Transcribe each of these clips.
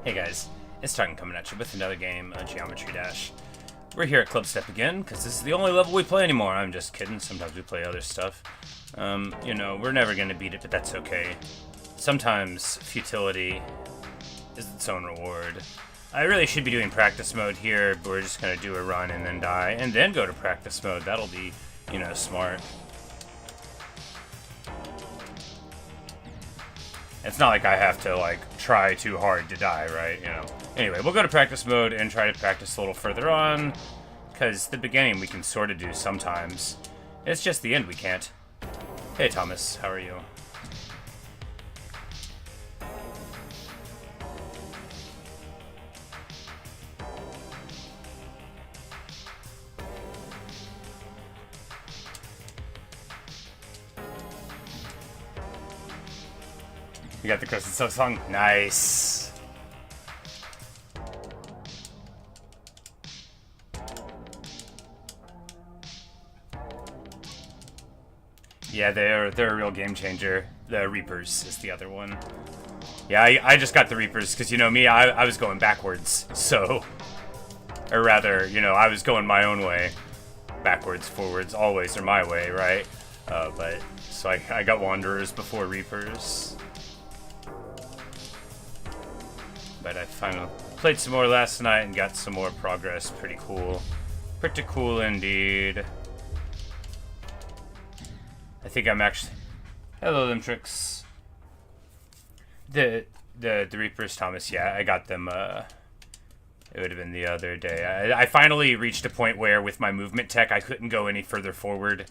Hey guys, it's Titan coming at you with another game of Geometry Dash. We're here at Clubstep again, because this is the only level we play anymore. I'm just kidding, sometimes we play other stuff. You know, we're never going to beat it, but that's okay. Sometimes futility is its own reward. I really should be doing practice mode here, but we're just going to do a run and then die, and then go to practice mode. That'll be, you know, smart. It's not like I have to, like, try too hard to die, right? You know. Anyway, we'll go to practice mode and try to practice a little further on, because the beginning we can sort of do sometimes. It's just the end we can't. Hey, Thomas, how are you? You got the Crescent Sub song? Nice. Yeah, they're a real game changer. The Reapers is the other one. Yeah, I just got the Reapers because, you know me, I was going backwards, so... Or rather, you know, I was going my own way. Backwards, forwards, always are my way, right? So I got Wanderers before Reapers. But I finally played some more last night and got some more progress. Pretty cool. Pretty cool indeed. I think I'm actually... Hello, them tricks. The Reapers, Thomas, yeah, I got them, it would have been the other day. I finally reached a point where, with my movement tech, I couldn't go any further forward.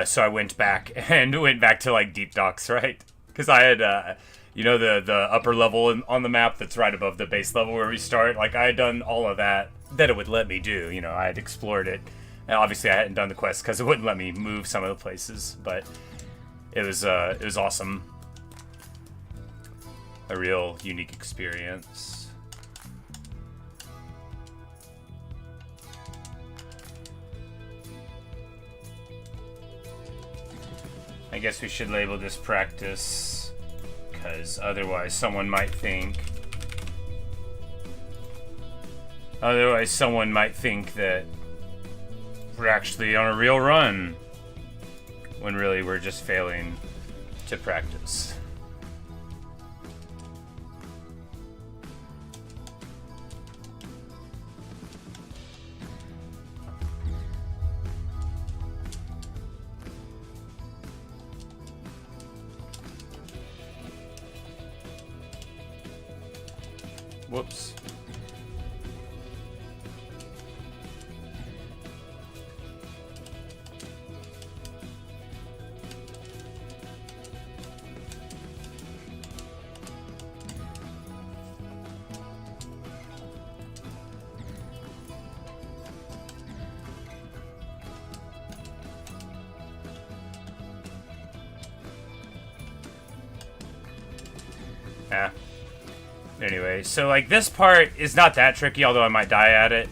So I went back, and went back to, like, deep docks, right? Because I had, you know, the upper level on the map that's right above the base level where we start? Like, I had done all of that it would let me do. You know, I had explored it. And obviously, I hadn't done the quest because it wouldn't let me move some of the places. But it was awesome. A real unique experience. I guess we should label this practice, because otherwise someone might think... Otherwise someone might think that we're actually on a real run, when really we're just failing to practice. Whoops. Ah. Anyway, so, like, this part is not that tricky, although I might die at it.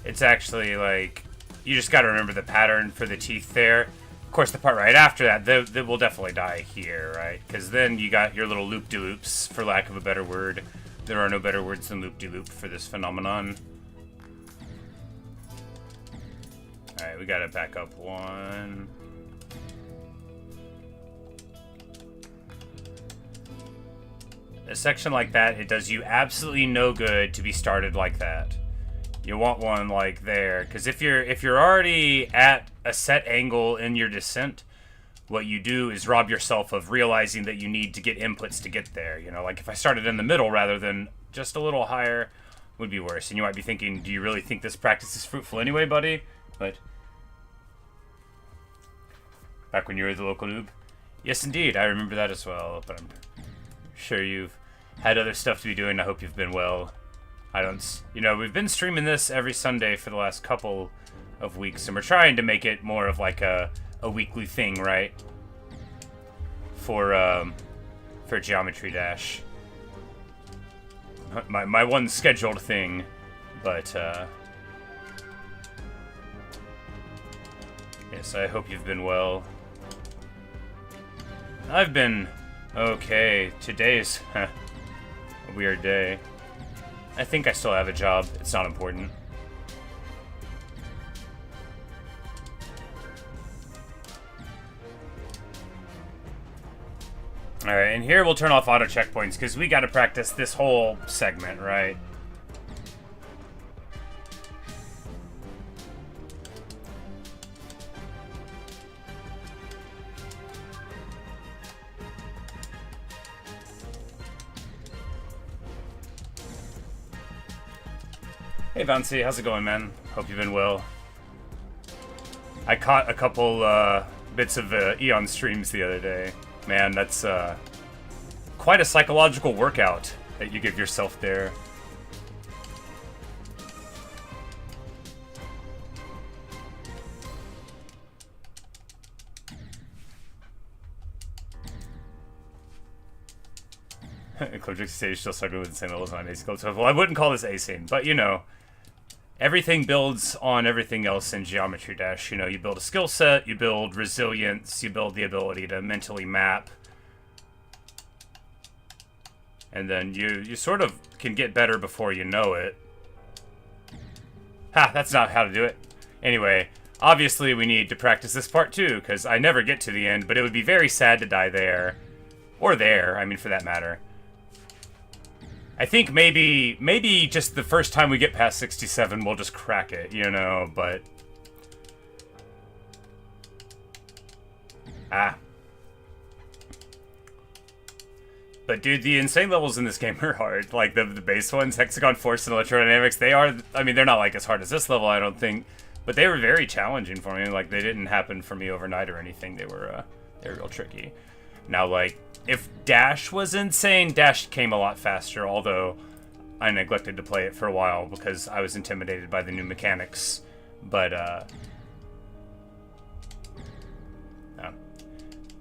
It's actually, like, you just gotta remember the pattern for the teeth there. Of course, the part right after that, they will definitely die here, right? Because then you got your little loop-de-loops, for lack of a better word. There are no better words than loop-de-loop for this phenomenon. Alright, we gotta back up one. A section like that, it does you absolutely no good to be started like that. You want one like there, because if you're already at a set angle in your descent, what you do is rob yourself of realizing that you need to get inputs to get there. You know, like if I started in the middle rather than just a little higher, would be worse. And you might be thinking, do you really think this practice is fruitful anyway, buddy? But back when you were the local noob, yes, indeed, I remember that as well. But I'm sure you've had other stuff to be doing. I hope you've been well. You know, we've been streaming this every Sunday for the last couple of weeks, and we're trying to make it more of like a weekly thing, right? For Geometry Dash. My one scheduled thing, but yes, I hope you've been well. I've been okay. Today's a weird day. I think I still have a job. It's not important. Alright, and here we'll turn off auto checkpoints, because we gotta practice this whole segment, right? Hey Bouncy, how's it going, man? Hope you've been well. I caught a couple bits of Eon streams the other day. Man, that's quite a psychological workout that you give yourself there. Ecliptic stage still struggling with the same levels on AC Clubstep. Well, I wouldn't call this async, but you know, everything builds on everything else in Geometry Dash. You know, you build a skill set, you build resilience, you build the ability to mentally map. And then you sort of can get better before you know it. Ha, that's not how to do it. Anyway, obviously we need to practice this part too, because I never get to the end, but it would be very sad to die there. Or there, I mean, for that matter. I think maybe just the first time we get past 67, we'll just crack it, you know, but... But dude, the insane levels in this game are hard. Like, the base ones, Hexagon Force and Electrodynamics, they are... I mean, they're not, like, as hard as this level, I don't think. But they were very challenging for me. Like, they didn't happen for me overnight or anything. They were real tricky. Now, like... If Dash was insane, Dash came a lot faster, although I neglected to play it for a while because I was intimidated by the new mechanics. But,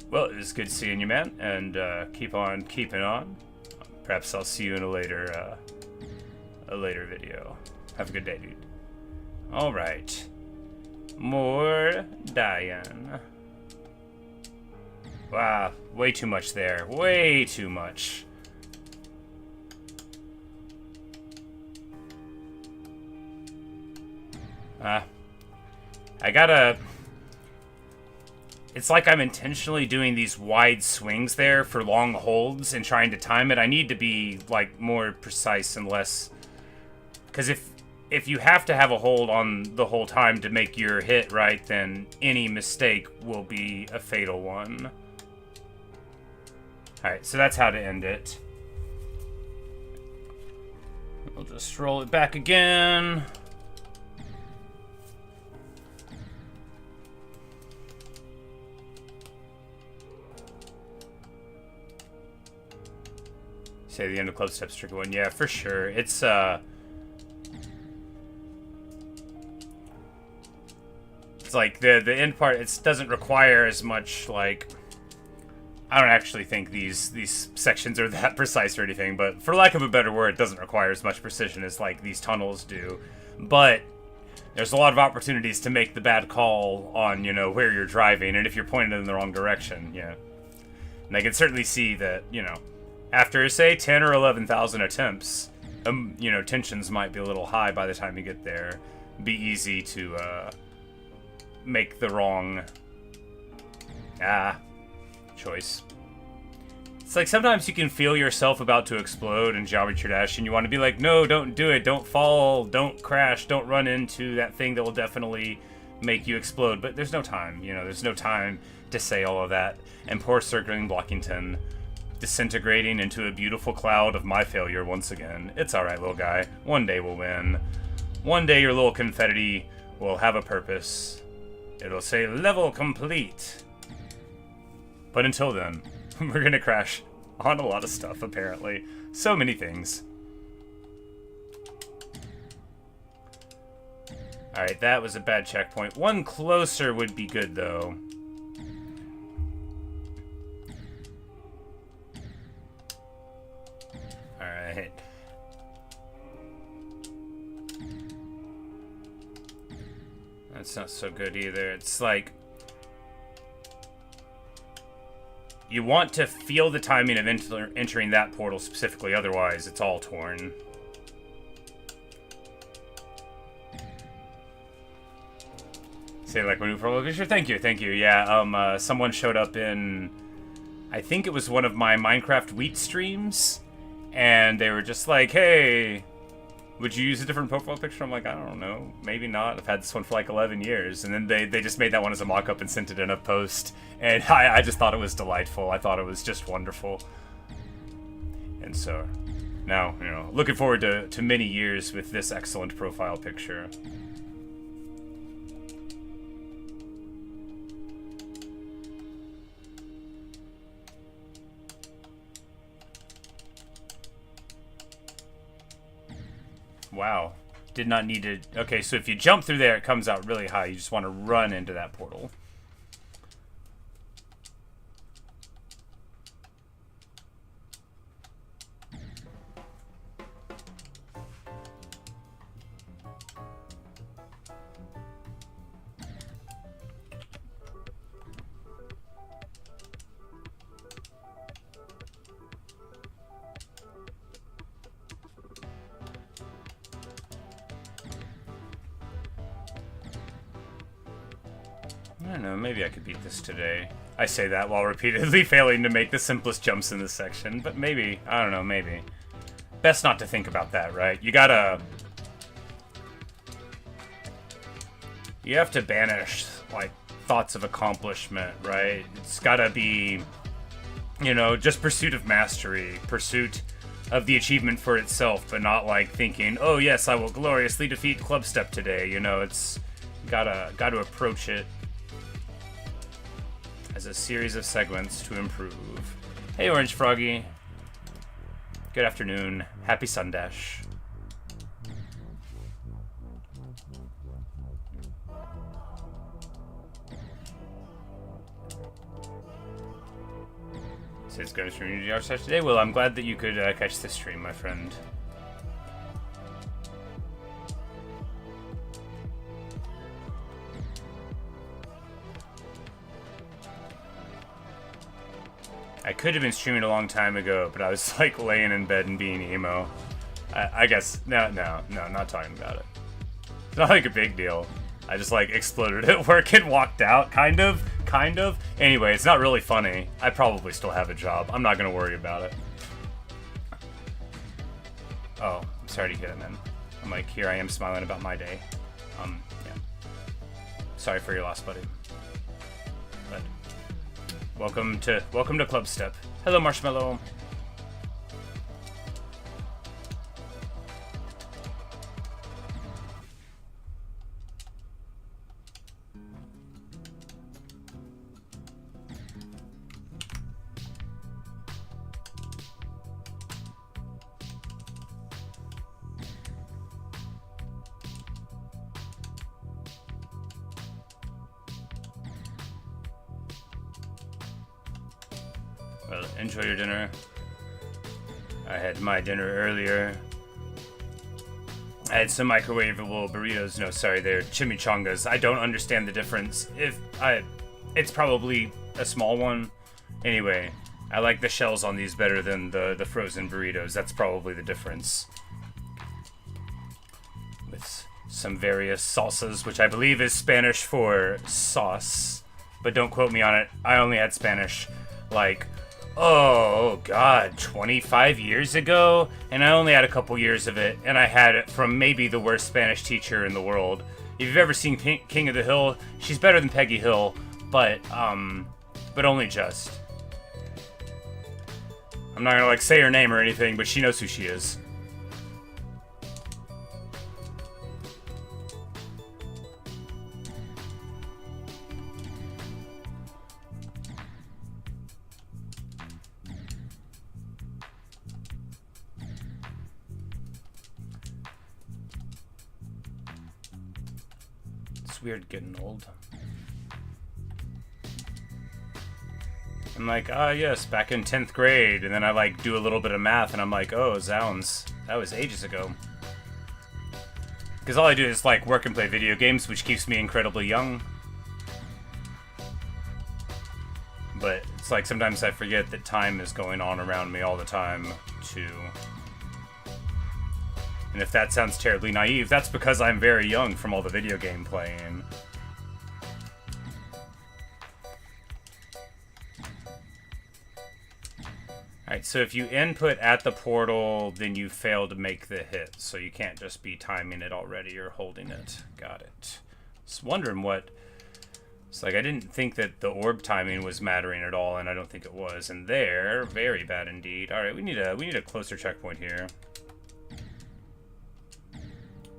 well, it was good seeing you, man, and keep on keeping on. Perhaps I'll see you in a later video. Have a good day, dude. All right. More dying. Wow, way too much there. Way too much. I gotta... It's like I'm intentionally doing these wide swings there for long holds and trying to time it. I need to be, like, more precise and less... Because if you have to have a hold on the whole time to make your hit right, then any mistake will be a fatal one. Alright, so that's how to end it. We'll just roll it back again. Say the end of Clubstep's tricky one. Yeah, for sure. It's like the end part, it doesn't require as much, like... I don't actually think these sections are that precise or anything, but for lack of a better word, it doesn't require as much precision as, like, these tunnels do. But there's a lot of opportunities to make the bad call on, you know, where you're driving, and if you're pointed in the wrong direction, yeah. And I can certainly see that, you know, after, say, 10 or 11,000 attempts, you know, tensions might be a little high by the time you get there. Be easy to, make the wrong... choice. It's like sometimes you can feel yourself about to explode in Geometry Dash and you want to be like, no, don't do it, don't fall, don't crash, don't run into that thing that will definitely make you explode, but there's no time, you know, there's no time to say all of that. And poor Circling Blockington disintegrating into a beautiful cloud of my failure once again. It's alright, little guy. One day we'll win. One day your little confetti will have a purpose. It'll say, level complete. But until then, we're gonna crash on a lot of stuff, apparently. So many things. Alright, that was a bad checkpoint. One closer would be good, though. Alright. That's not so good either. It's like... You want to feel the timing of entering that portal specifically, otherwise it's all torn. Say like my new profile picture. Thank you. Yeah. Someone showed up in, I think it was one of my Minecraft Wheat streams, and they were just like, "Hey, would you use a different profile picture?" I'm like, I don't know, maybe not. I've had this one for like 11 years, and then they just made that one as a mock-up and sent it in a post, and I just thought it was delightful. I thought it was just wonderful, and so now looking forward to many years with this excellent profile picture. Wow. Did not need to... Okay, so if you jump through there, it comes out really high. You just want to run into that portal. I don't know, maybe I could beat this today. I say that while repeatedly failing to make the simplest jumps in this section, but maybe, I don't know, maybe. Best not to think about that, right? You have to banish, like, thoughts of accomplishment, right? It's gotta be, just pursuit of mastery, pursuit of the achievement for itself, but not like thinking, oh yes, I will gloriously defeat Clubstep today, it's gotta approach it as a series of segments to improve. Hey, Orange Froggy. Good afternoon. Happy Sundash. So it's going to stream your session today. Well, I'm glad that you could catch this stream, my friend. I could have been streaming a long time ago, but I was like laying in bed and being emo. I guess, no, not talking about it. It's not like a big deal. I just like exploded at work and walked out, kind of. Anyway, it's not really funny. I probably still have a job. I'm not gonna worry about it. Oh, I'm sorry to hear that, man. I'm like, here I am smiling about my day. Yeah. Sorry for your loss, buddy. But welcome to Clubstep. Hello, Marshmallow. Well, enjoy your dinner. I had my dinner earlier. I had some microwavable burritos. No, sorry, they're chimichangas. I don't understand the difference. It's probably a small one. Anyway, I like the shells on these better than the frozen burritos. That's probably the difference. With some various salsas, which I believe is Spanish for sauce. But don't quote me on it. I only had Spanish, like, oh god, 25 years ago, and I only had a couple years of it, and I had it from maybe the worst Spanish teacher in the world. If you've ever seen King of the Hill, she's better than Peggy Hill, but only just. I'm not gonna like say her name or anything, but she knows who she is. Weird getting old. I'm like, yes, back in 10th grade, and then I like do a little bit of math, and I'm like, oh, zounds, that was ages ago. Because all I do is like work and play video games, which keeps me incredibly young. But it's like sometimes I forget that time is going on around me all the time, too. And if that sounds terribly naive, that's because I'm very young from all the video game playing. Alright, so if you input at the portal, then you fail to make the hit. So you can't just be timing it already or holding it. Got it. Just wondering what... It's like I didn't think that the orb timing was mattering at all, and I don't think it was. And there, very bad indeed. Alright, we need a closer checkpoint here.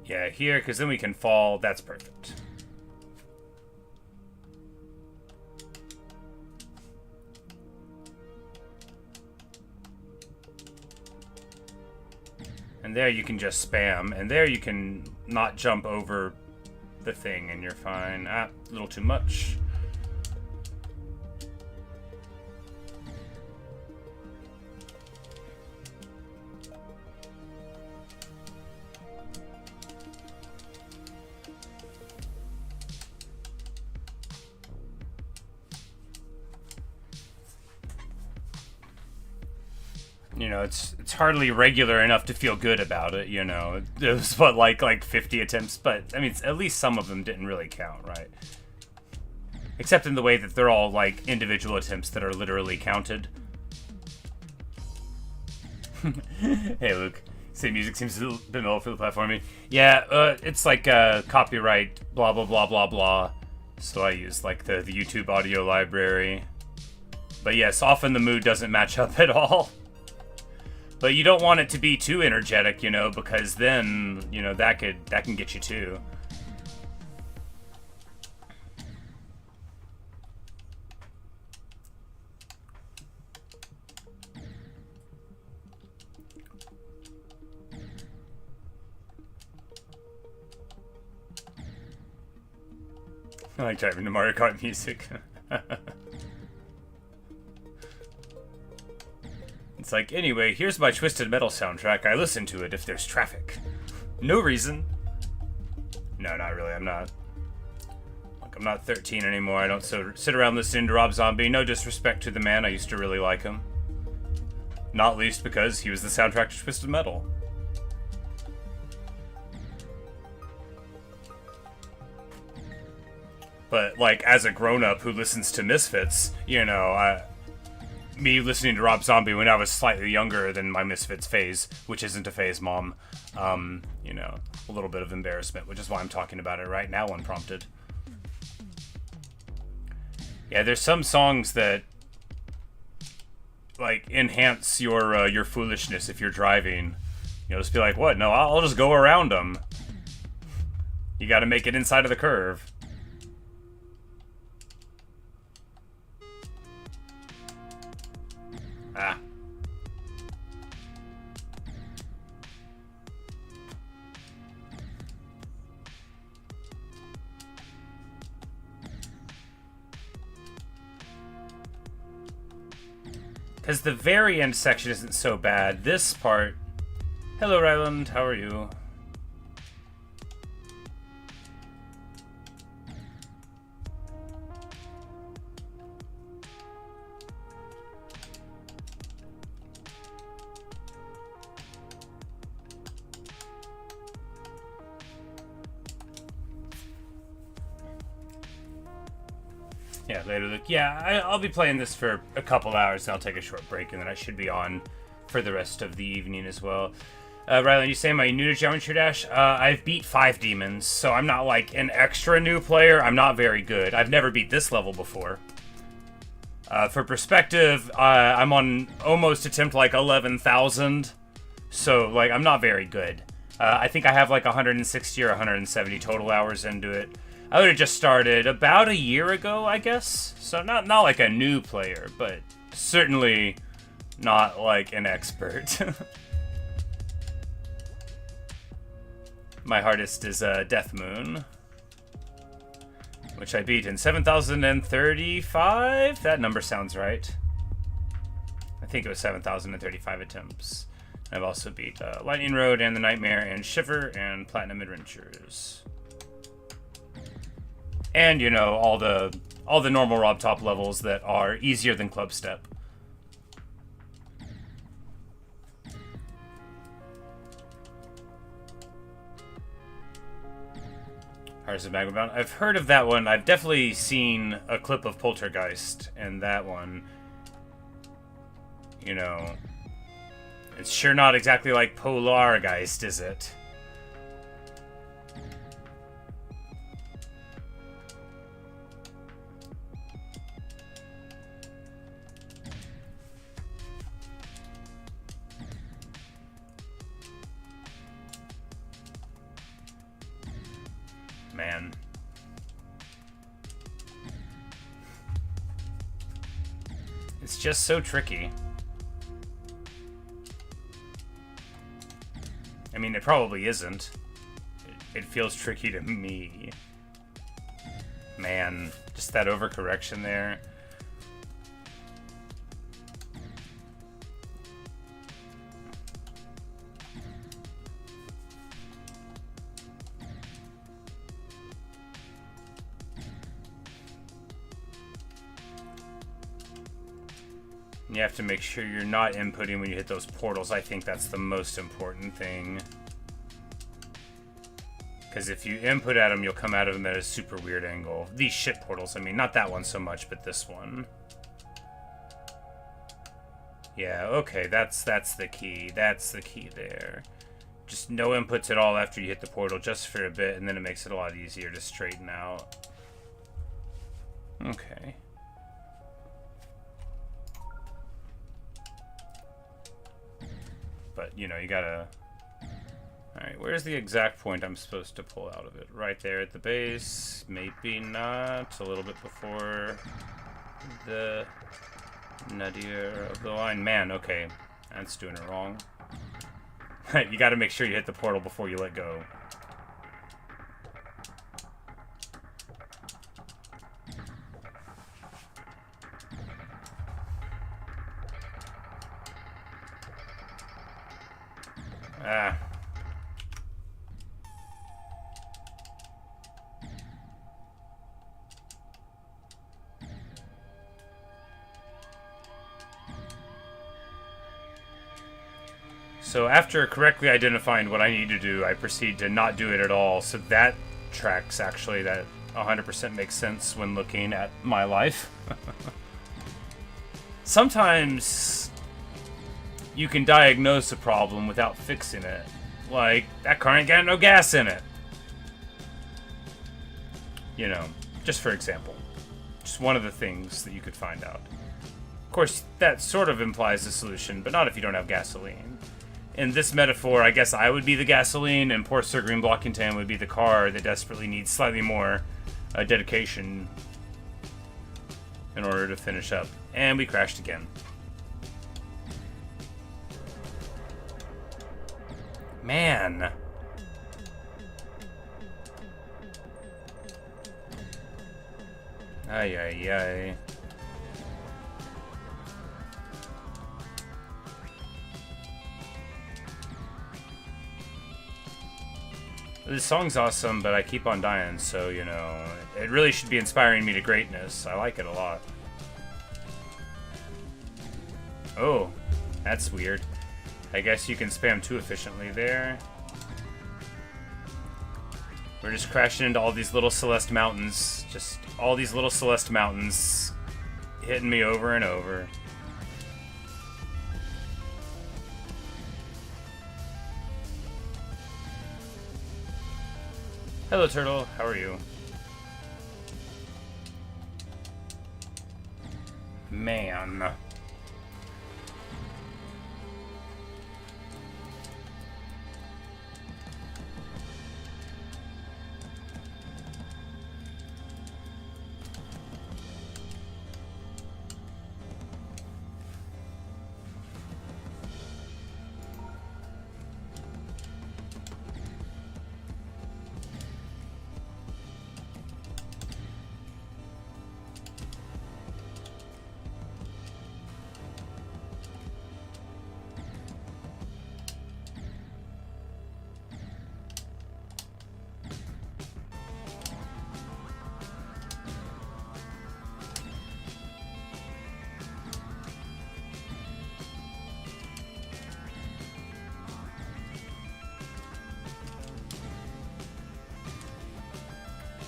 Yeah, here, because then we can fall. That's perfect. And there you can just spam, and there you can not jump over the thing, and you're fine. Ah, a little too much. You know, it's hardly regular enough to feel good about it, you know. It was, what, like 50 attempts? But, I mean, at least some of them didn't really count, right? Except in the way that they're all, like, individual attempts that are literally counted. Hey, Luke. Same music seems a bit low for the platforming. Yeah, it's like copyright, blah, blah, blah, blah, blah. So I use, like, the YouTube audio library. But yes, often the mood doesn't match up at all. But you don't want it to be too energetic, you know, because then, you know, that can get you too. I like driving to Mario Kart music. It's like, anyway, here's my Twisted Metal soundtrack. I listen to it if there's traffic. No reason. No, not really. I'm not. Like, I'm not 13 anymore. I don't sit around listening to Rob Zombie. No disrespect to the man. I used to really like him. Not least because he was the soundtrack to Twisted Metal. But, like, as a grown-up who listens to Misfits, you know, me listening to Rob Zombie when I was slightly younger than my Misfits phase, which isn't a phase, Mom, you know, a little bit of embarrassment, which is why I'm talking about it right now unprompted. Yeah, there's some songs that, like, enhance your foolishness if you're driving. You know, just be like, what? No, I'll just go around them. You gotta make it inside of the curve. Ah. Because the very end section isn't so bad. This part... Hello, Ryland. How are you? Yeah, later, Luke. Yeah, I'll be playing this for a couple hours, and I'll take a short break, and then I should be on for the rest of the evening as well. Rylan, you say, am I new to Geometry Dash? I've beat 5 demons, so I'm not, like, an extra new player. I'm not very good. I've never beat this level before. For perspective, I'm on almost attempt, like, 11,000, so, like, I'm not very good. I think I have, like, 160 or 170 total hours into it. I would have just started about a year ago, I guess. So not like a new player, but certainly not like an expert. My hardest is Death Moon, which I beat in 7,035. That number sounds right. I think it was 7,035 attempts. I've also beat Lightning Road and The Nightmare and Shiver and Platinum Adventures. And, you know, all the normal Rob Top levels that are easier than Clubstep. Hearts of Magma Bound. I've heard of that one. I've definitely seen a clip of Poltergeist and that one. You know, it's sure not exactly like Polargeist, is it? Man. It's just so tricky. I mean, it probably isn't. It feels tricky to me. Man, just that overcorrection there. You have to make sure you're not inputting when you hit those portals. I think that's the most important thing. Because if you input at them, you'll come out of them at a super weird angle. These shit portals, I mean, not that one so much, but this one. Yeah, okay, that's the key. That's the key there. Just no inputs at all after you hit the portal, just for a bit, and then it makes it a lot easier to straighten out. Okay. But, you know, you gotta... Alright, where's the exact point I'm supposed to pull out of it? Right there at the base. Maybe not. A little bit before the nadir of the line. Man, okay. That's doing it wrong. You gotta make sure you hit the portal before you let go. Ah. So after correctly identifying what I need to do, I proceed to not do it at all. So that tracks, actually. That 100% makes sense when looking at my life. Sometimes you can diagnose a problem without fixing it. Like, that car ain't got no gas in it. You know, just for example. Just one of the things that you could find out. Of course, that sort of implies a solution, but not if you don't have gasoline. In this metaphor, I guess I would be the gasoline, and poor Sir Green Blockington would be the car that desperately needs slightly more dedication in order to finish up. And we crashed again. Man. Ay, ay, ay. This song's awesome, but I keep on dying, so, you know, it really should be inspiring me to greatness. I like it a lot. Oh, that's weird. I guess you can spam too efficiently there. We're just crashing into all these little Celeste mountains. Just all these little Celeste mountains hitting me over and over. Hello, Turtle. How are you? Man.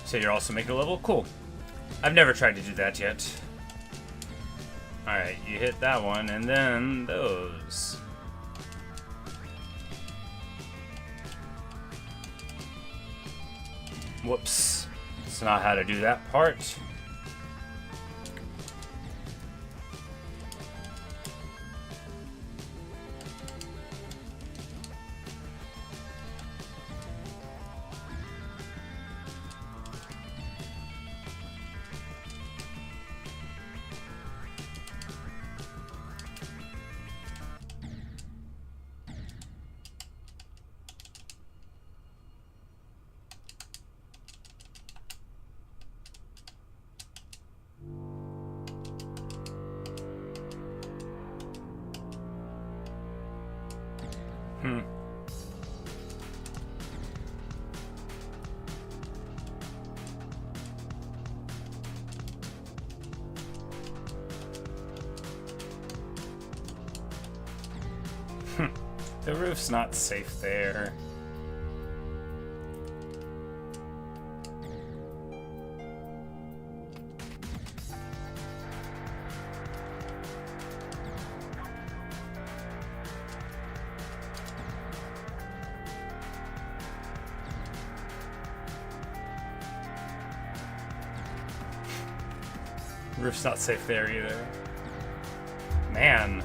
So you're also making a level? Cool. I've never tried to do that yet. Alright, you hit that one, and then those. Whoops. That's not how to do that part. The roof's not safe there. Roof's not safe there either. Man.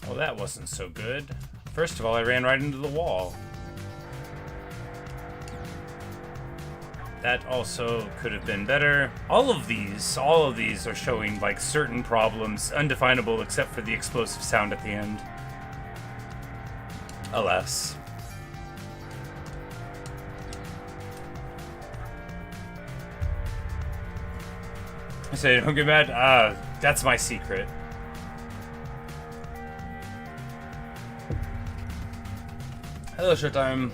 Oh, that wasn't so good. First of all, I ran right into the wall. That also could have been better. All of these are showing like certain problems, undefinable except for the explosive sound at the end. Alas. I say, don't get mad. That's my secret. Hello, Showtime.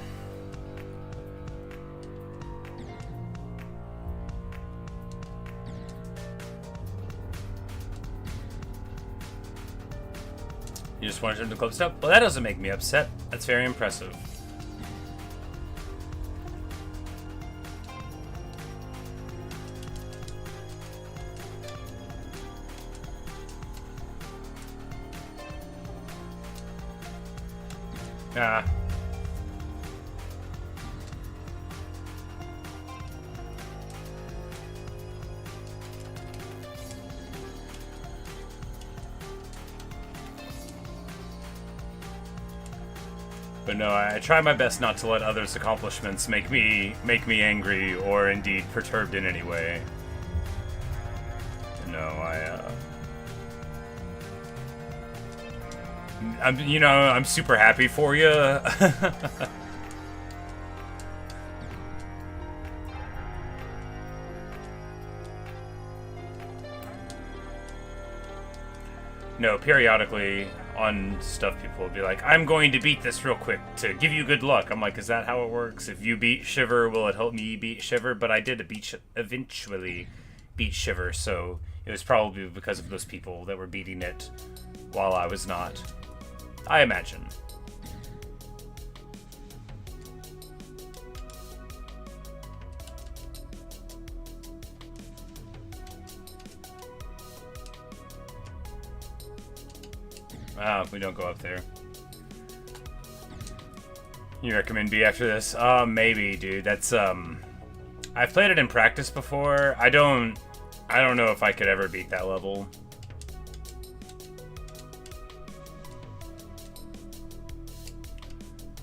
You just want to turn to Clubstep? Well, that doesn't make me upset. That's very impressive. Ah. But no, I try my best not to let others' accomplishments make me angry or indeed perturbed in any way. No, I'm super happy for you. No, periodically on stuff people will be like, I'm going to beat this real quick to give you good luck. I'm like, is that how it works? If you beat Shiver, will it help me beat Shiver? But I did eventually beat Shiver, so it was probably because of those people that were beating it while I was not. I imagine. We don't go up there. You recommend B after this? Maybe, dude. That's, I've played it in practice before. I don't know if I could ever beat that level.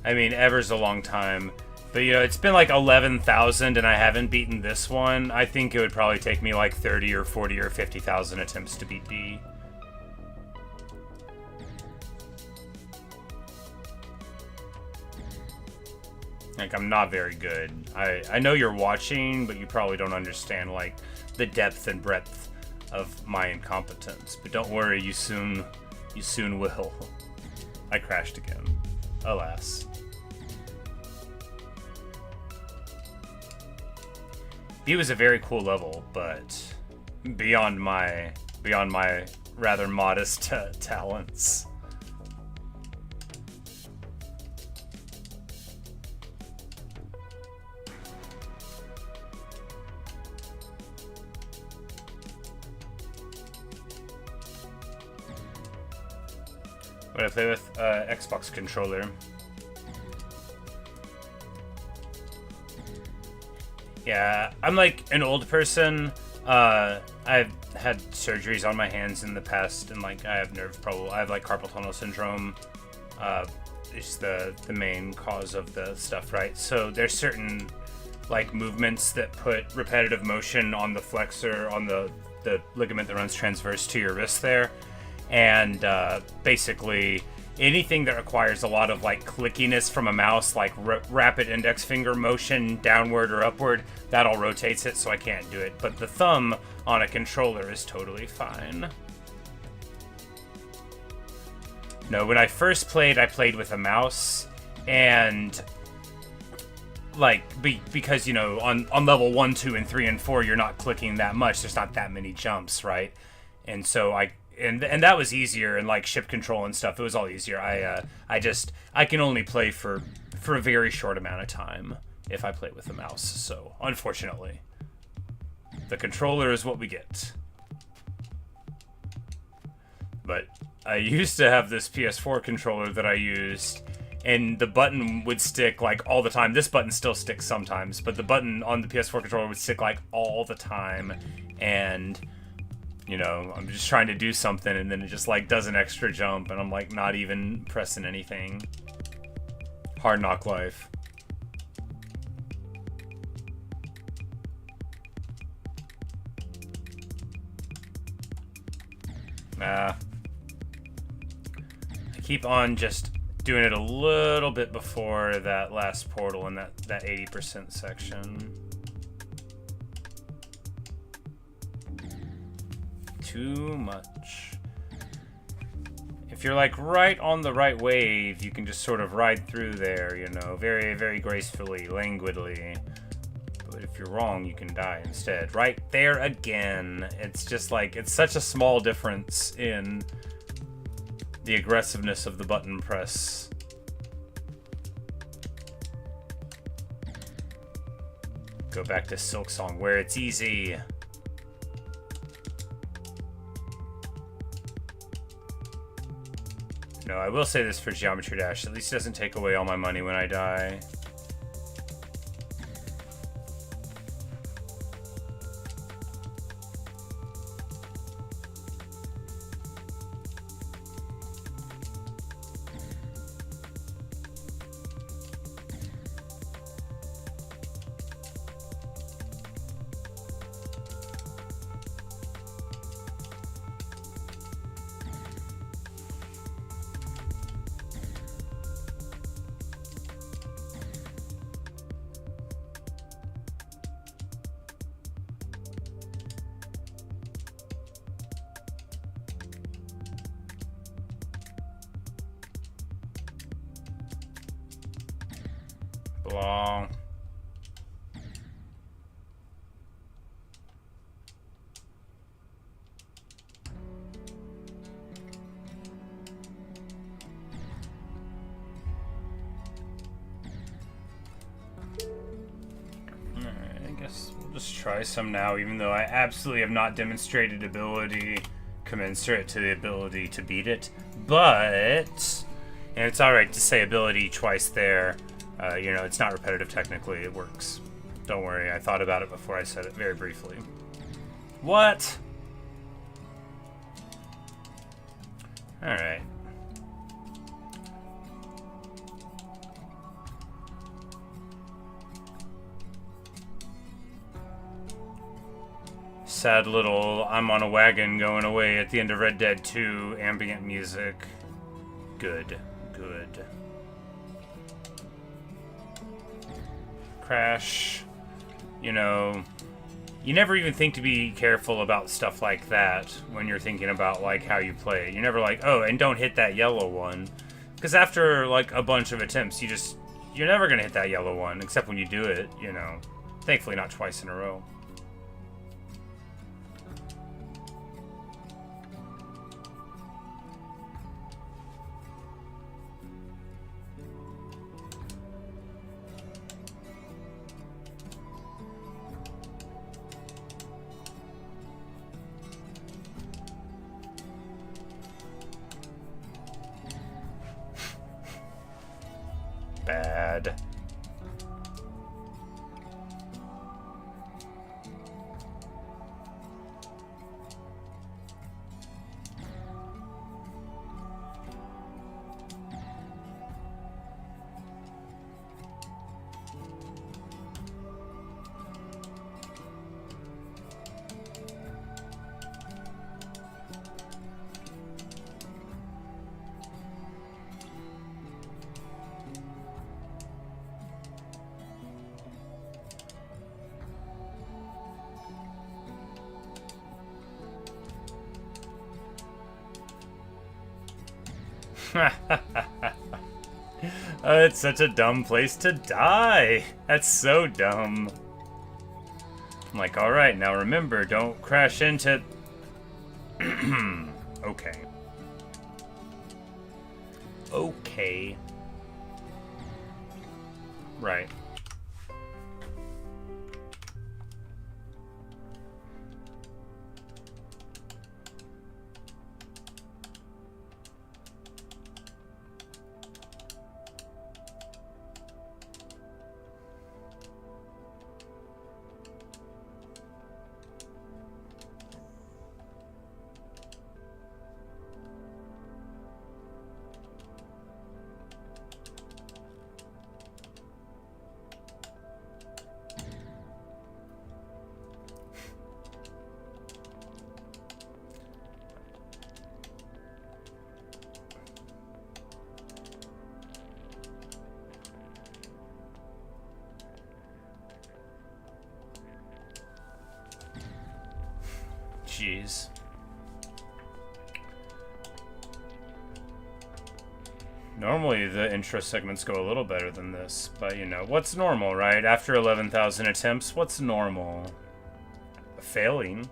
I mean, ever's a long time. But, you know, it's been like 11,000 and I haven't beaten this one. I think it would probably take me like 30 or 40 or 50,000 attempts to beat B. Like, I'm not very good. I know you're watching, but you probably don't understand, like, the depth and breadth of my incompetence. But don't worry, you soon will. I crashed again. Alas. B was a very cool level, but beyond my rather modest talents. What I play with Xbox controller. Yeah, I'm like an old person. I've had surgeries on my hands in the past, and like I have I have like carpal tunnel syndrome. It's the main cause of the stuff, right? So there's certain like movements that put repetitive motion on the flexor, on the ligament that runs transverse to your wrist there. And basically anything that requires a lot of like clickiness from a mouse, like rapid index finger motion downward or upward, that all rotates it, so I can't do it. But the thumb on a controller is totally fine. No, when I first played, I played with a mouse, and like because, you know, on level 1, 2, and 3, and 4, you're not clicking that much. There's not that many jumps, right? And so and that was easier, and like ship control and stuff, it was all easier. I can only play for a very short amount of time if I play with a mouse. So unfortunately, the controller is what we get. But I used to have this PS4 controller that I used, and the button would stick like all the time. This button still sticks sometimes, but the button on the PS4 controller would stick like all the time, and you know, I'm just trying to do something, and then it just like does an extra jump, and I'm like not even pressing anything. Hard knock life. Nah. I keep on just doing it a little bit before that last portal in that 80% section. Too much. If you're like right on the right wave, you can just sort of ride through there, you know, very, very gracefully, languidly. But if you're wrong, you can die instead. Right there again. It's just like, it's such a small difference in the aggressiveness of the button press. Go back to Silksong, where it's easy. No, I will say this for Geometry Dash. At least it doesn't take away all my money when I die. Long. Alright, I guess we'll just try some now, even though I absolutely have not demonstrated ability commensurate to the ability to beat it. But, and it's alright to say ability twice there. You know, it's not repetitive technically, it works. Don't worry, I thought about it before I said it very briefly. What? Alright. sad little I'm on a wagon going away at the end of Red Dead 2 ambient music. Good. Good. Crash. You know, you never even think to be careful about stuff like that when you're thinking about, like, how you play it. You're never like, oh, and don't hit that yellow one. Because after, like, a bunch of attempts, you're never going to hit that yellow one, except when you do it, you know. Thankfully, not twice in a row. Bad. Oh, it's such a dumb place to die. That's so dumb. I'm like, alright, now remember, don't crash into... Okay. Okay. Right. Jeez. Normally the intro segments go a little better than this, but you know, what's normal, right? After 11,000 attempts, what's normal? Failing.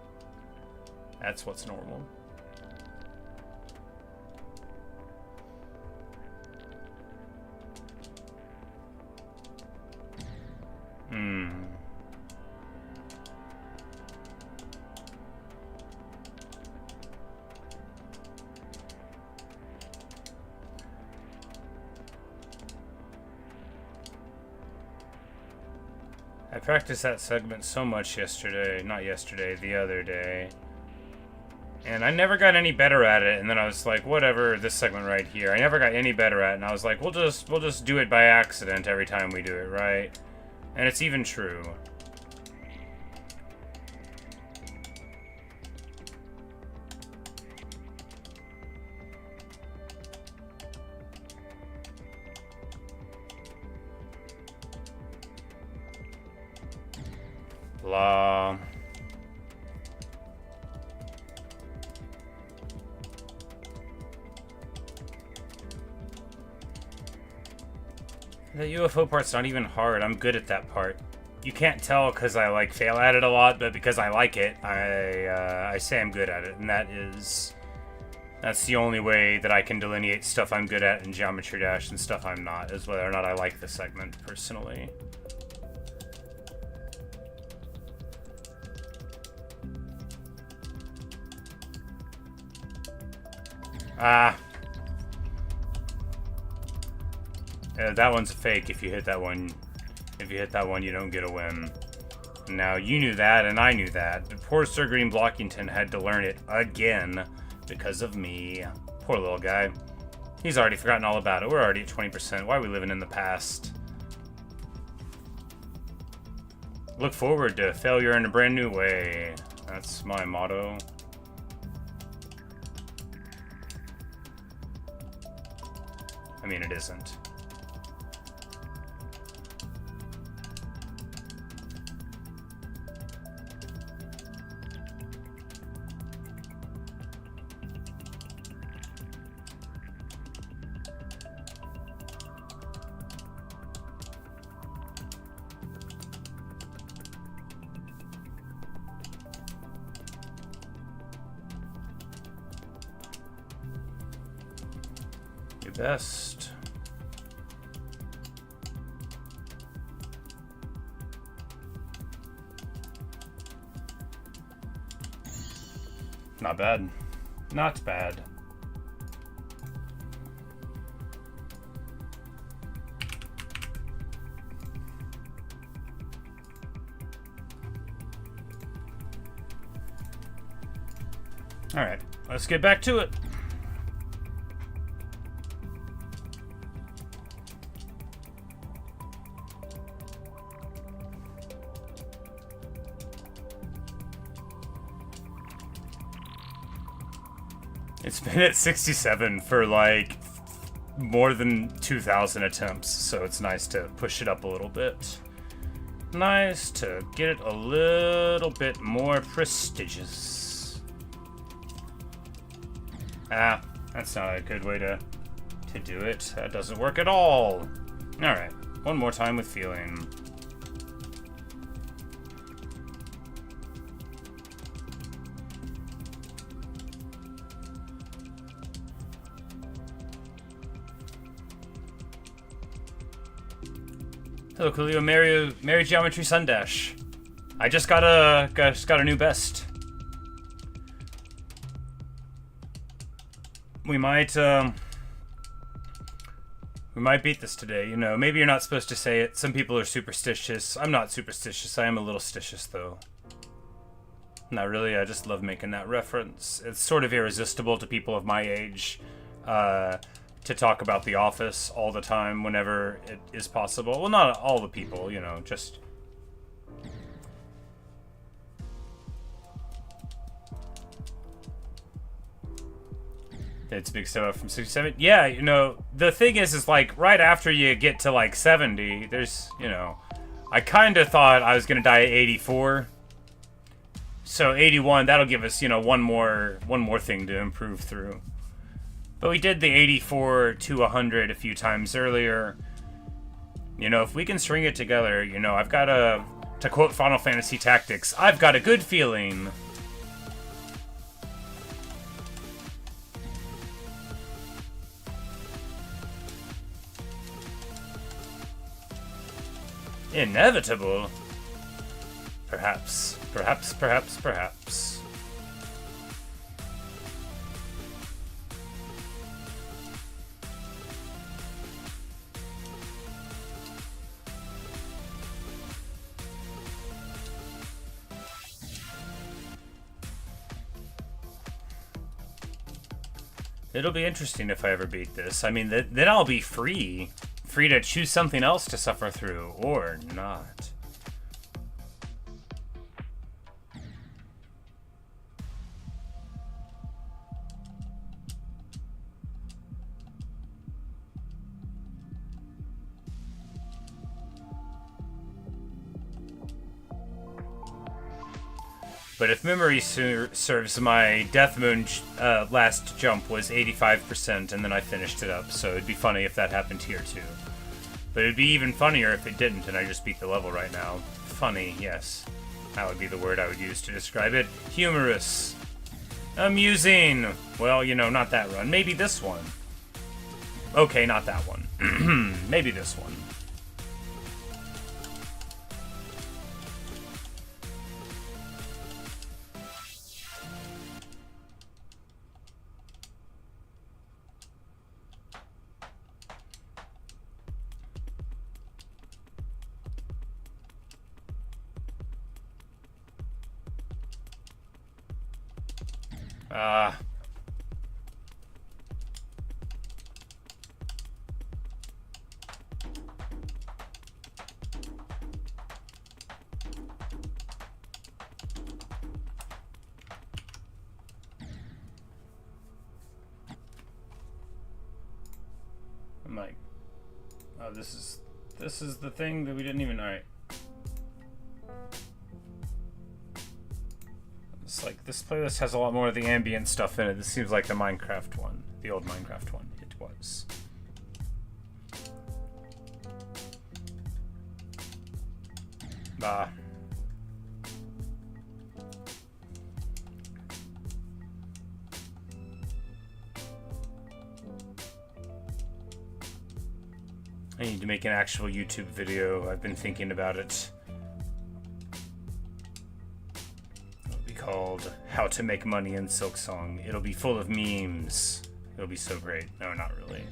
That's what's normal. I practiced that segment so much yesterday, not yesterday, the other day. And I never got any better at it, and then I was like, whatever, this segment right here. I never got any better at it, and I was like, we'll just do it by accident every time we do it, right? And it's even true. Blah. The UFO part's not even hard. I'm good at that part. You can't tell because I like fail at it a lot, but because I like it, I say I'm good at it, and that's the only way that I can delineate stuff I'm good at in Geometry Dash and stuff I'm not, is whether or not I like the segment personally. Ah. Yeah, that one's a fake. If you hit that one, you don't get a win. Now, you knew that, and I knew that. But poor Sir Green Blockington had to learn it again because of me. Poor little guy. He's already forgotten all about it. We're already at 20%. Why are we living in the past? Look forward to failure in a brand new way. That's my motto. I mean, it isn't. Your best. Not bad. Not bad. All right, let's get back to it. It's been at 67 for like more than 2,000 attempts, so it's nice to push it up a little bit. Nice to get it a little bit more prestigious. Ah, that's not a good way to do it. That doesn't work at all. Alright, one more time with feeling. Hello, Coolio. Mary Geometry Sundash. I just got a new best. We might beat this today. You know, maybe you're not supposed to say it. Some people are superstitious. I'm not superstitious. I am a little stitious, though. Not really. I just love making that reference. It's sort of irresistible to people of my age. To talk about The Office all the time whenever it is possible. Well, not all the people, you know, just... It's a big step up from 67. Yeah, you know, the thing is like, right after you get to, like, 70, there's, you know... I kind of thought I was going to die at 84. So 81, that'll give us, you know, one more thing to improve through. But we did the 84 to 100 a few times earlier. You know, if we can string it together, you know, I've got to quote Final Fantasy Tactics, I've got a good feeling. Inevitable? Perhaps. Perhaps. It'll be interesting if I ever beat this. I mean, then I'll be free to choose something else to suffer through, or not. But if memory serves, my Death Moon last jump was 85%, and then I finished it up, so it'd be funny if that happened here too. But it'd be even funnier if it didn't, and I just beat the level right now. Funny, yes. That would be the word I would use to describe it. Humorous. Amusing. Well, you know, not that run. Maybe this one. Okay, not that one. Maybe this one. I'm like, oh, this is the thing that we didn't even. All right. It's like this playlist has a lot more of the ambient stuff in it. This seems like the Minecraft one, the old Minecraft one. It was. Bah. I need to make an actual YouTube video. I've been thinking about it. It'll be called How to Make Money in Silksong. It'll be full of memes. It'll be so great. No, not really.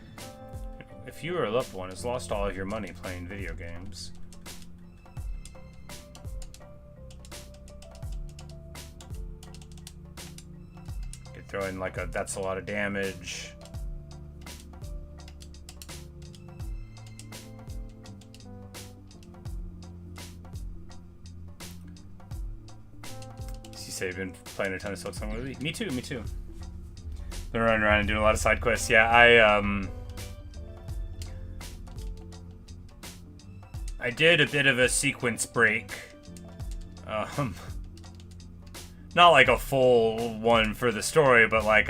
If you or a loved one has lost all of your money playing video games, you could throw in like a that's a lot of damage. You've been playing a ton of Silksong lately. Me too. Been running around and doing a lot of side quests. Yeah, I did a bit of a sequence break. Not like a full one for the story, but like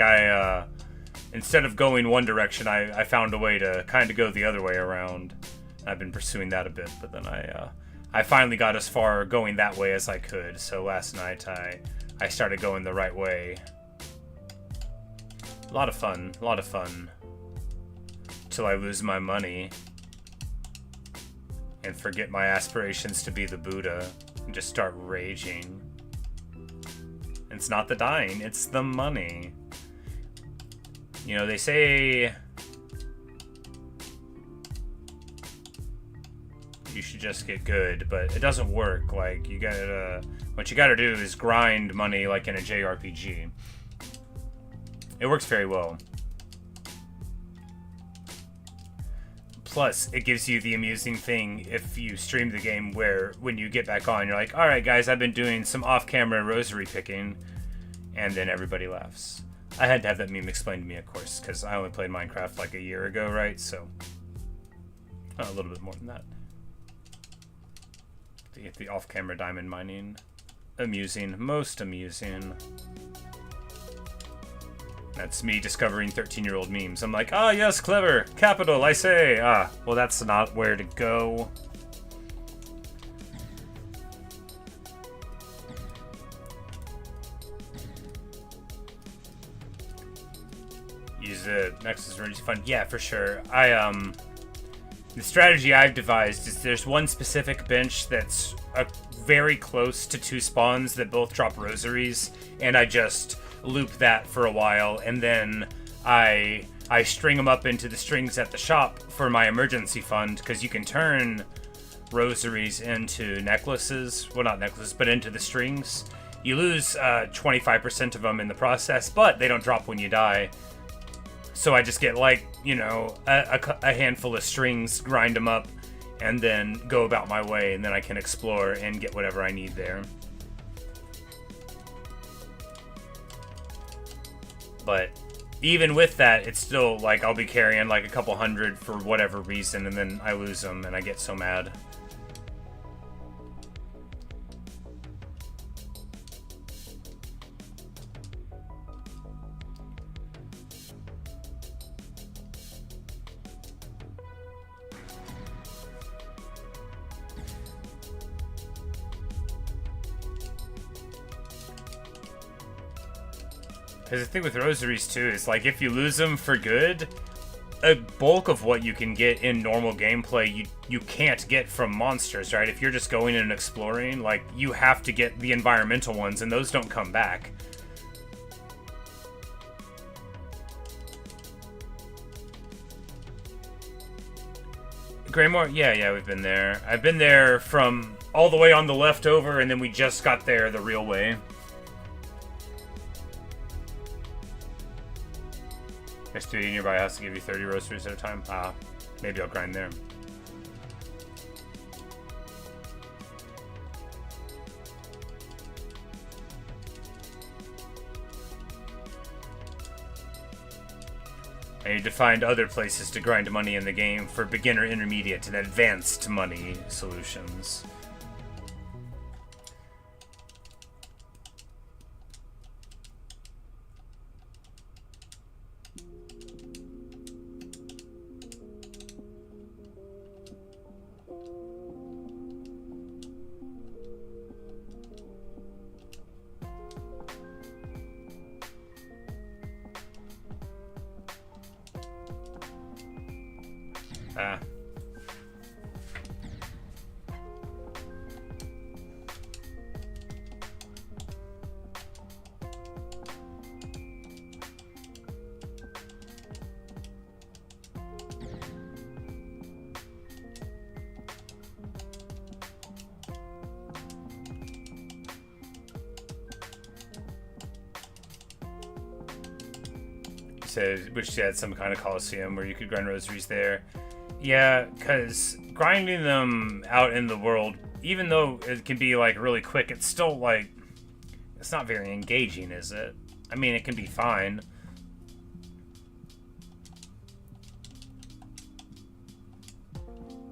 instead of going one direction, I found a way to kind of go the other way around. I've been pursuing that a bit, but then I finally got as far going that way as I could. So last night I started going the right way. A lot of fun. Till I lose my money and forget my aspirations to be the Buddha and just start raging. It's not the dying, it's the money. You know, they say you should just get good, but it doesn't work. Like, you gotta, what you gotta do is grind money like in a JRPG. It works very well. Plus, it gives you the amusing thing if you stream the game where when you get back on, you're like, alright guys, I've been doing some off-camera rosary picking, and then everybody laughs. I had to have that meme explained to me, of course, because I only played Minecraft like a year ago, right? So, a little bit more than that. The off-camera diamond mining. Amusing. Most amusing. That's me discovering 13-year-old memes. I'm like, ah, yes, clever. Capital, I say. Ah, well, that's not where to go. Use it. Next is really fun. Yeah, for sure. The strategy I've devised is there's one specific bench that's very close to two spawns that both drop rosaries, and I just loop that for a while, and then I string them up into the strings at the shop for my emergency fund, because you can turn rosaries into necklaces. Well, not necklaces, but into the strings. You lose 25% of them in the process, but they don't drop when you die. So I just get, like, you know, a handful of strings, grind them up, and then go about my way, and then I can explore and get whatever I need there. But even with that, it's still, like, I'll be carrying, like, a couple hundred for whatever reason, and then I lose them, and I get so mad. Because the thing with rosaries, too, is, like, if you lose them for good, a bulk of what you can get in normal gameplay, you can't get from monsters, right? If you're just going in and exploring, like, you have to get the environmental ones, and those don't come back. Greymoor? Yeah, we've been there. I've been there from all the way on the left over, and then we just got there the real way. Next to a nearby house to give you 30 roasteries at a time. Maybe I'll grind there. I need to find other places to grind money in the game for beginner, intermediate, and advanced money solutions. Ah. Said, which had some kind of coliseum where you could grind rosaries there. Yeah, because grinding them out in the world, even though it can be, like, really quick, it's still, like, it's not very engaging, is it? I mean, it can be fine.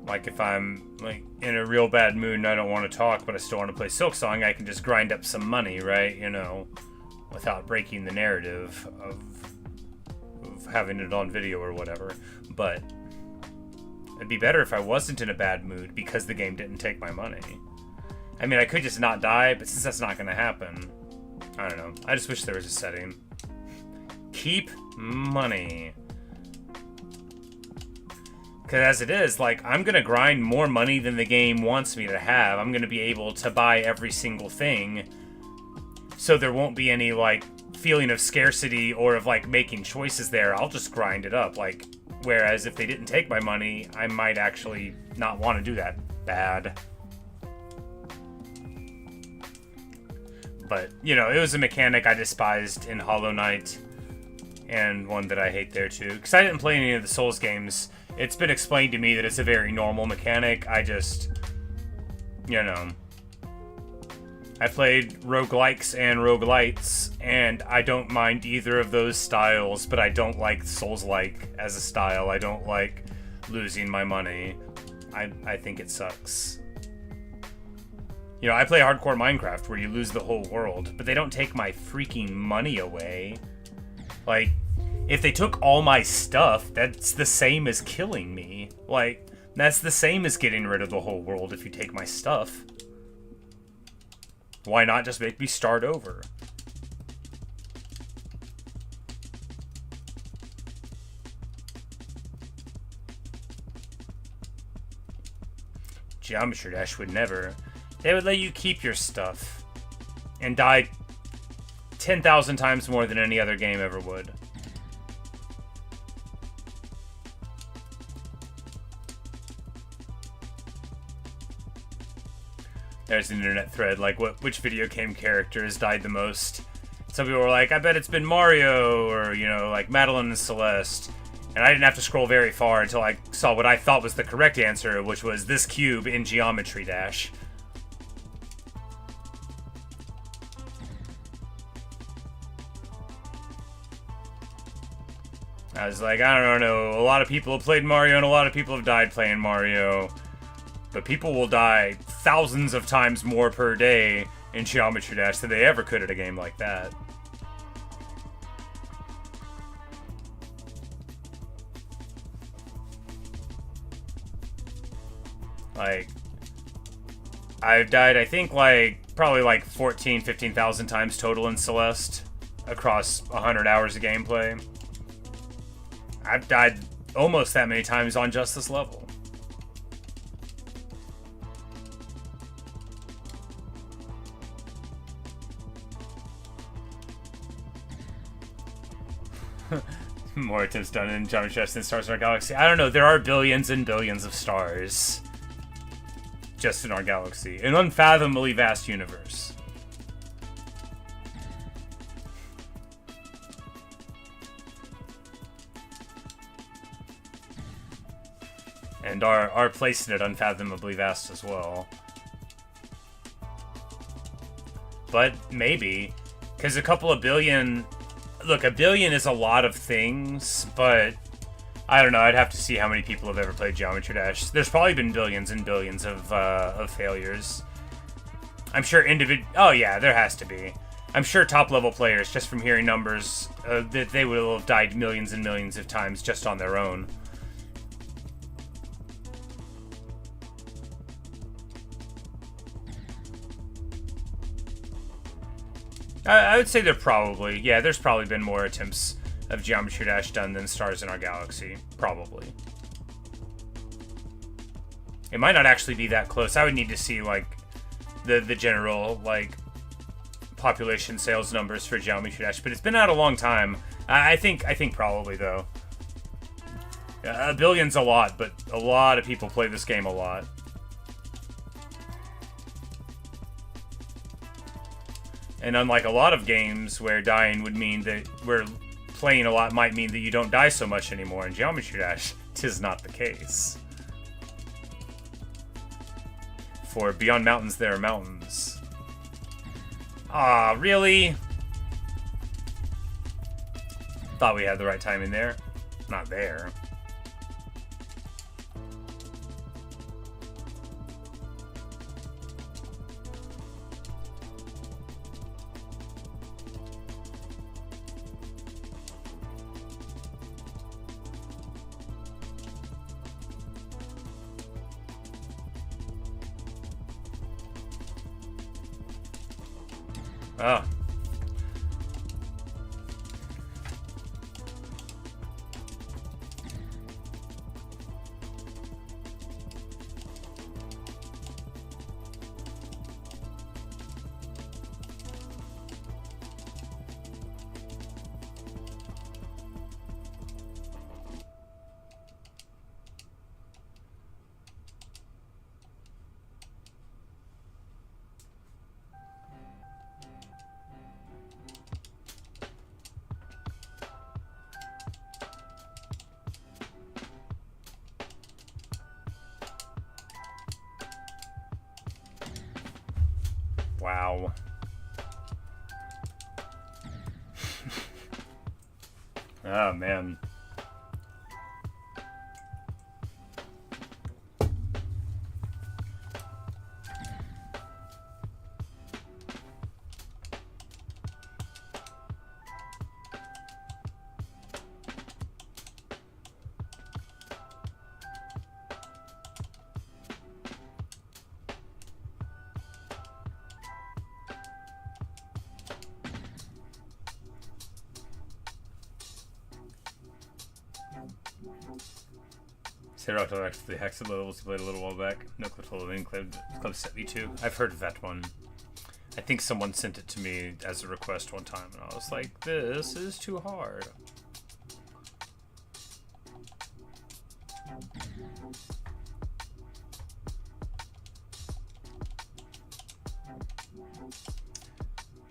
Like, if I'm, like, in a real bad mood and I don't want to talk, but I still want to play Silksong, I can just grind up some money, right? You know, without breaking the narrative of having it on video or whatever. But it'd be better if I wasn't in a bad mood because the game didn't take my money. I mean, I could just not die, but since that's not going to happen, I don't know. I just wish there was a setting. Keep money. Because as it is, like, I'm going to grind more money than the game wants me to have. I'm going to be able to buy every single thing. So there won't be any, like, feeling of scarcity or of, like, making choices there. I'll just grind it up. Like, whereas if they didn't take my money, I might actually not want to do that. Bad. But, you know, it was a mechanic I despised in Hollow Knight. And one that I hate there, too. Because I didn't play any of the Souls games. It's been explained to me that it's a very normal mechanic. I just, you know, I played roguelikes and roguelites, and I don't mind either of those styles, but I don't like Souls-like as a style. I don't like losing my money. I think it sucks. You know, I play hardcore Minecraft where you lose the whole world, but they don't take my freaking money away. Like, if they took all my stuff, that's the same as killing me. Like, that's the same as getting rid of the whole world if you take my stuff. Why not just make me start over? Geometry Dash would never. They would let you keep your stuff and die 10,000 times more than any other game ever would. There's an internet thread, like, which video game characters died the most. Some people were like, I bet it's been Mario, or, you know, like, Madeline and Celeste. And I didn't have to scroll very far until I saw what I thought was the correct answer, which was this cube in Geometry Dash. I was like, I don't know, a lot of people have played Mario and a lot of people have died playing Mario. But people will die thousands of times more per day in Geometry Dash than they ever could at a game like that. Like, I've died, I think, like, probably like 14, 15,000 times total in Celeste across 100 hours of gameplay. I've died almost that many times on just this level. More attempts done in Geometry Dash than stars in our galaxy. I don't know, there are billions and billions of stars just in our galaxy. An unfathomably vast universe. And our place in it unfathomably vast as well. But maybe, because a couple of billion Look, a billion is a lot of things, but I don't know. I'd have to see how many people have ever played Geometry Dash. There's probably been billions and billions of failures. I'm sure Oh yeah, there has to be. I'm sure top-level players, just from hearing numbers, that they will have died millions and millions of times just on their own. I would say there's probably been more attempts of Geometry Dash done than stars in our galaxy. Probably. It might not actually be that close. I would need to see, like, the general, like, population sales numbers for Geometry Dash, but it's been out a long time. I think probably, though. A billion's a lot, but a lot of people play this game a lot. And unlike a lot of games where dying would mean that where playing a lot might mean that you don't die so much anymore, in Geometry Dash, 'tis not the case. For beyond mountains, there are mountains. Ah, really? Thought we had the right timing there. Not there. Oh. Wow. Oh, man. Serotox, the Hexen levels we played a little while back. No Clubstep in Clubstep V2. I've heard of that one. I think someone sent it to me as a request one time, and I was like, this is too hard.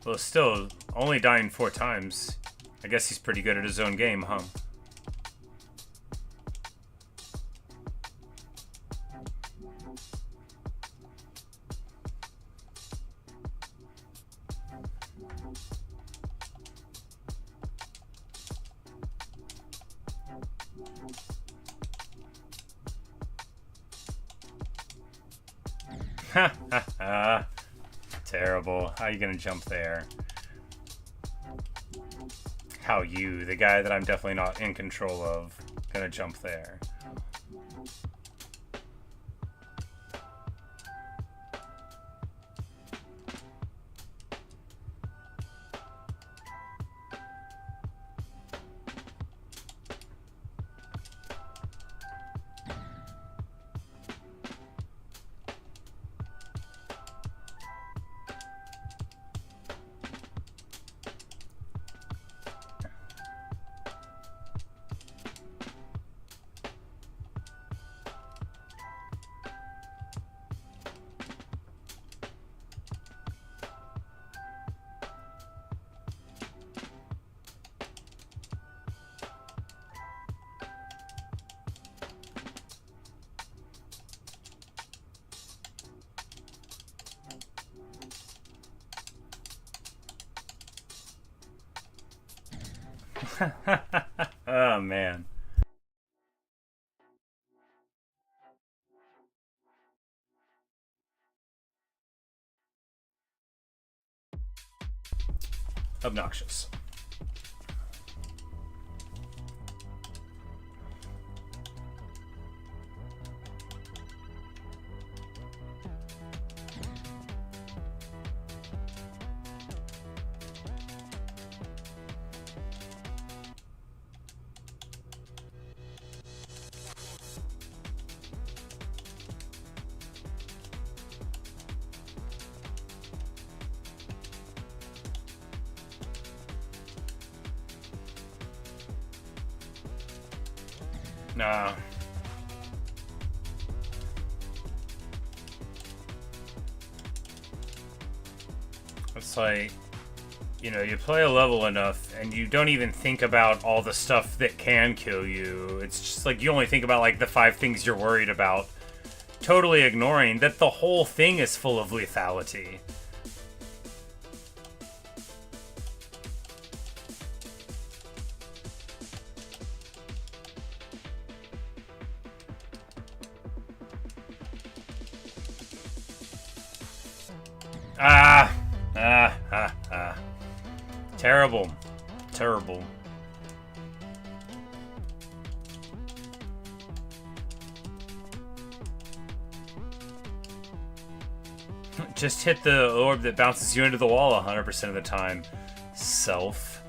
Well, still, only dying 4 times. I guess he's pretty good at his own game, huh? Ha ha ha. Terrible. How are you gonna jump there? How you, the guy that I'm definitely not in control of, gonna jump there? Oh, man. Obnoxious. Nah. It's like, you know, you play a level enough and you don't even think about all the stuff that can kill you. It's just like you only think about like the 5 things you're worried about, totally ignoring that the whole thing is full of lethality. Terrible. Terrible. Just hit the orb that bounces you into the wall 100% of the time. Self.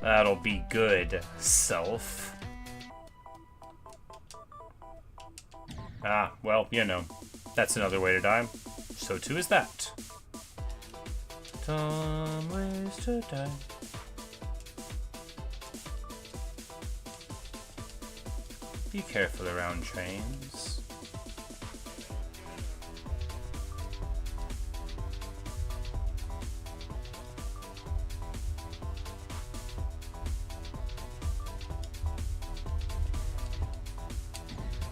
That'll be good. Self. Ah, well, you know. That's another way to die. So too is that. Some ways to die. Be careful around trains.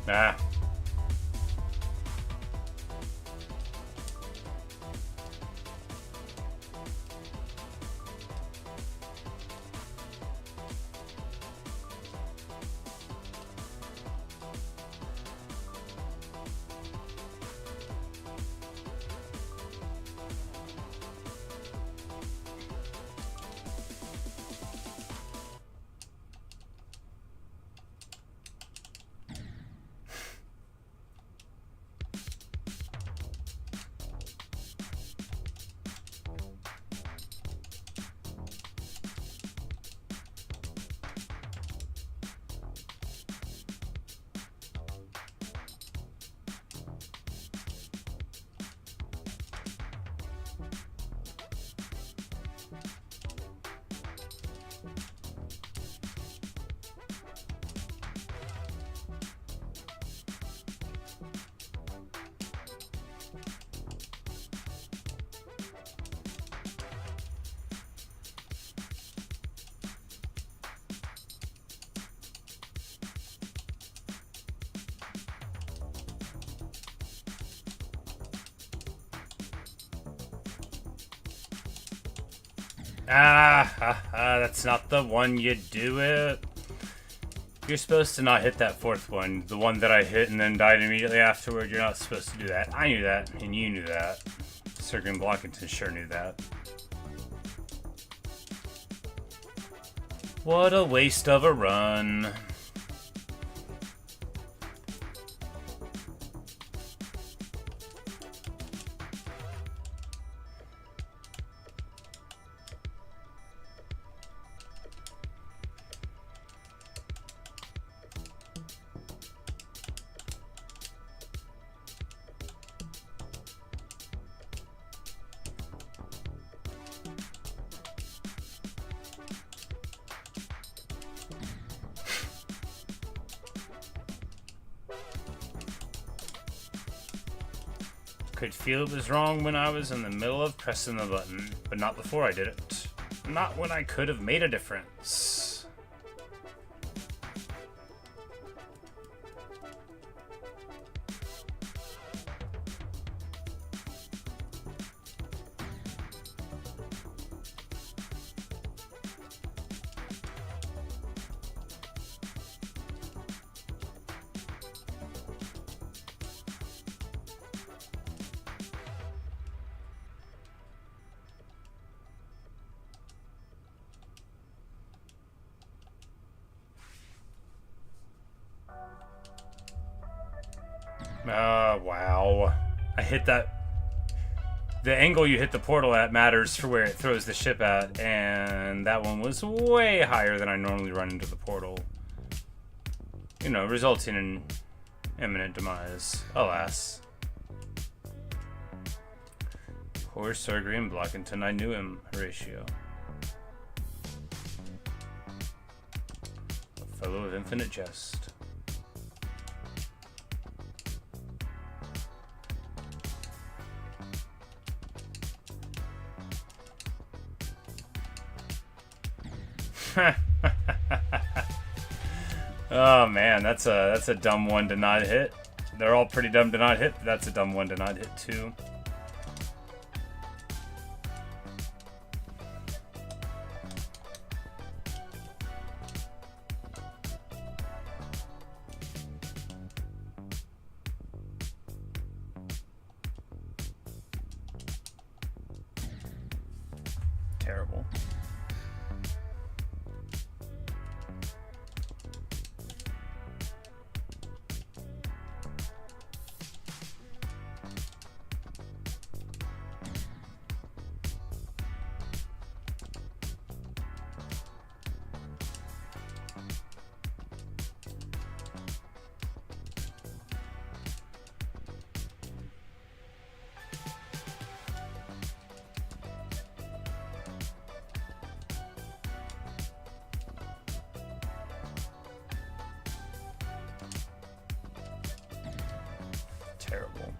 Ah. That's not the one you do it. You're supposed to not hit that 4th one. The one that I hit and then died immediately afterward. You're not supposed to do that. I knew that, and you knew that. Sergeant Blockington sure knew that. What a waste of a run. Could feel it was wrong when I was in the middle of pressing the button, but not before I did it. Not when I could have made a difference. Wow. I hit that. The angle you hit the portal at matters for where it throws the ship at, and that one was way higher than I normally run into the portal. You know, resulting in imminent demise. Alas. Poor Sir Green Blockington, I knew him, Horatio. A fellow of infinite jest. Oh man, that's a dumb one to not hit. They're all pretty dumb to not hit, but that's a dumb one to not hit too. Terrible. Terrible.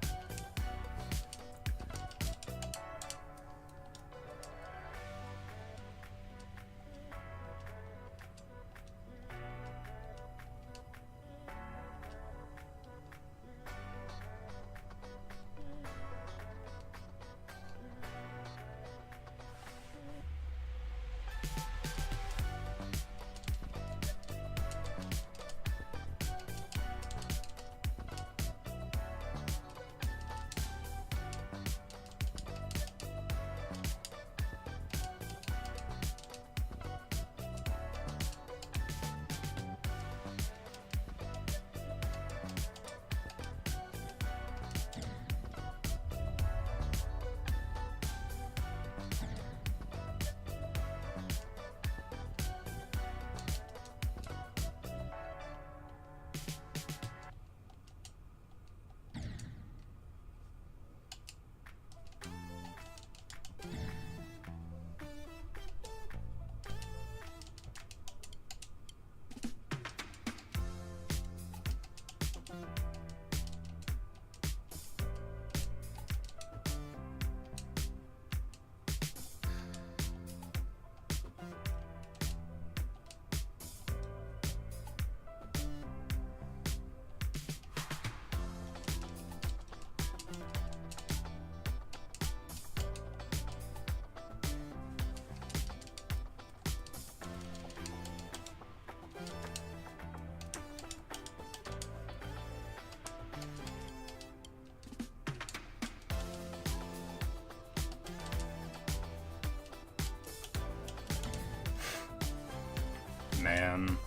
Man.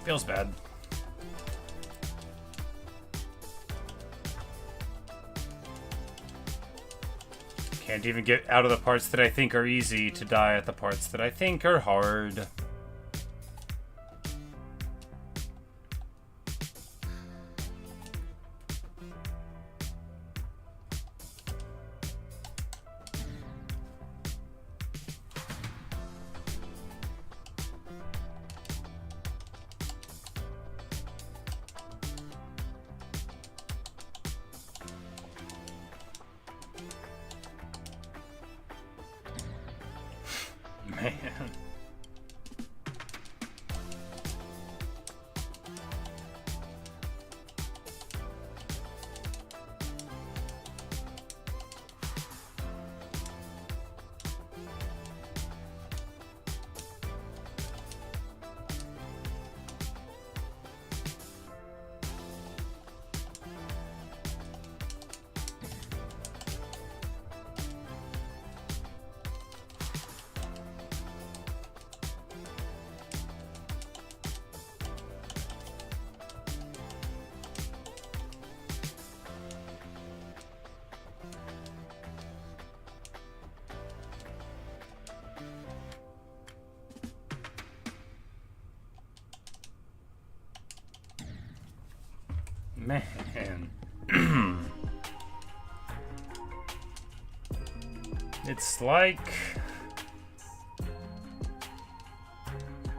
Feels bad. Can't even get out of the parts that I think are easy to die at the parts that I think are hard. Man. Man. It's like...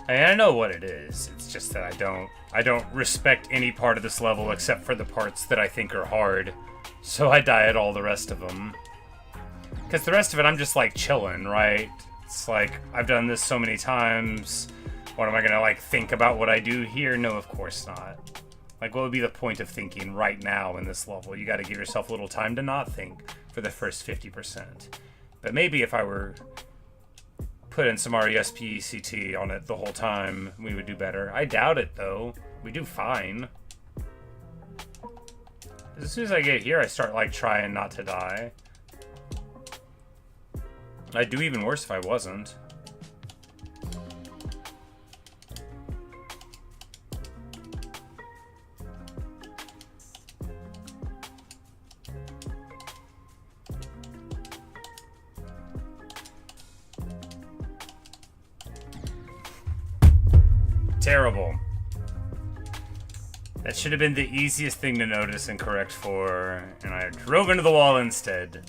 I know what it is. It's just that I don't respect any part of this level except for the parts that I think are hard. So I die at all the rest of them. Because the rest of it, I'm just like chilling, right? It's like, I've done this so many times. What am I gonna like think about what I do here? No, of course not. Like, what would be the point of thinking right now in this level? You gotta give yourself a little time to not think for the first 50%. But maybe if I were put in some RESPECT on it the whole time, we would do better. I doubt it, though. We do fine. As soon as I get here, I start, like, trying not to die. I'd do even worse if I wasn't. Terrible. That should have been the easiest thing to notice and correct for, and I drove into the wall instead.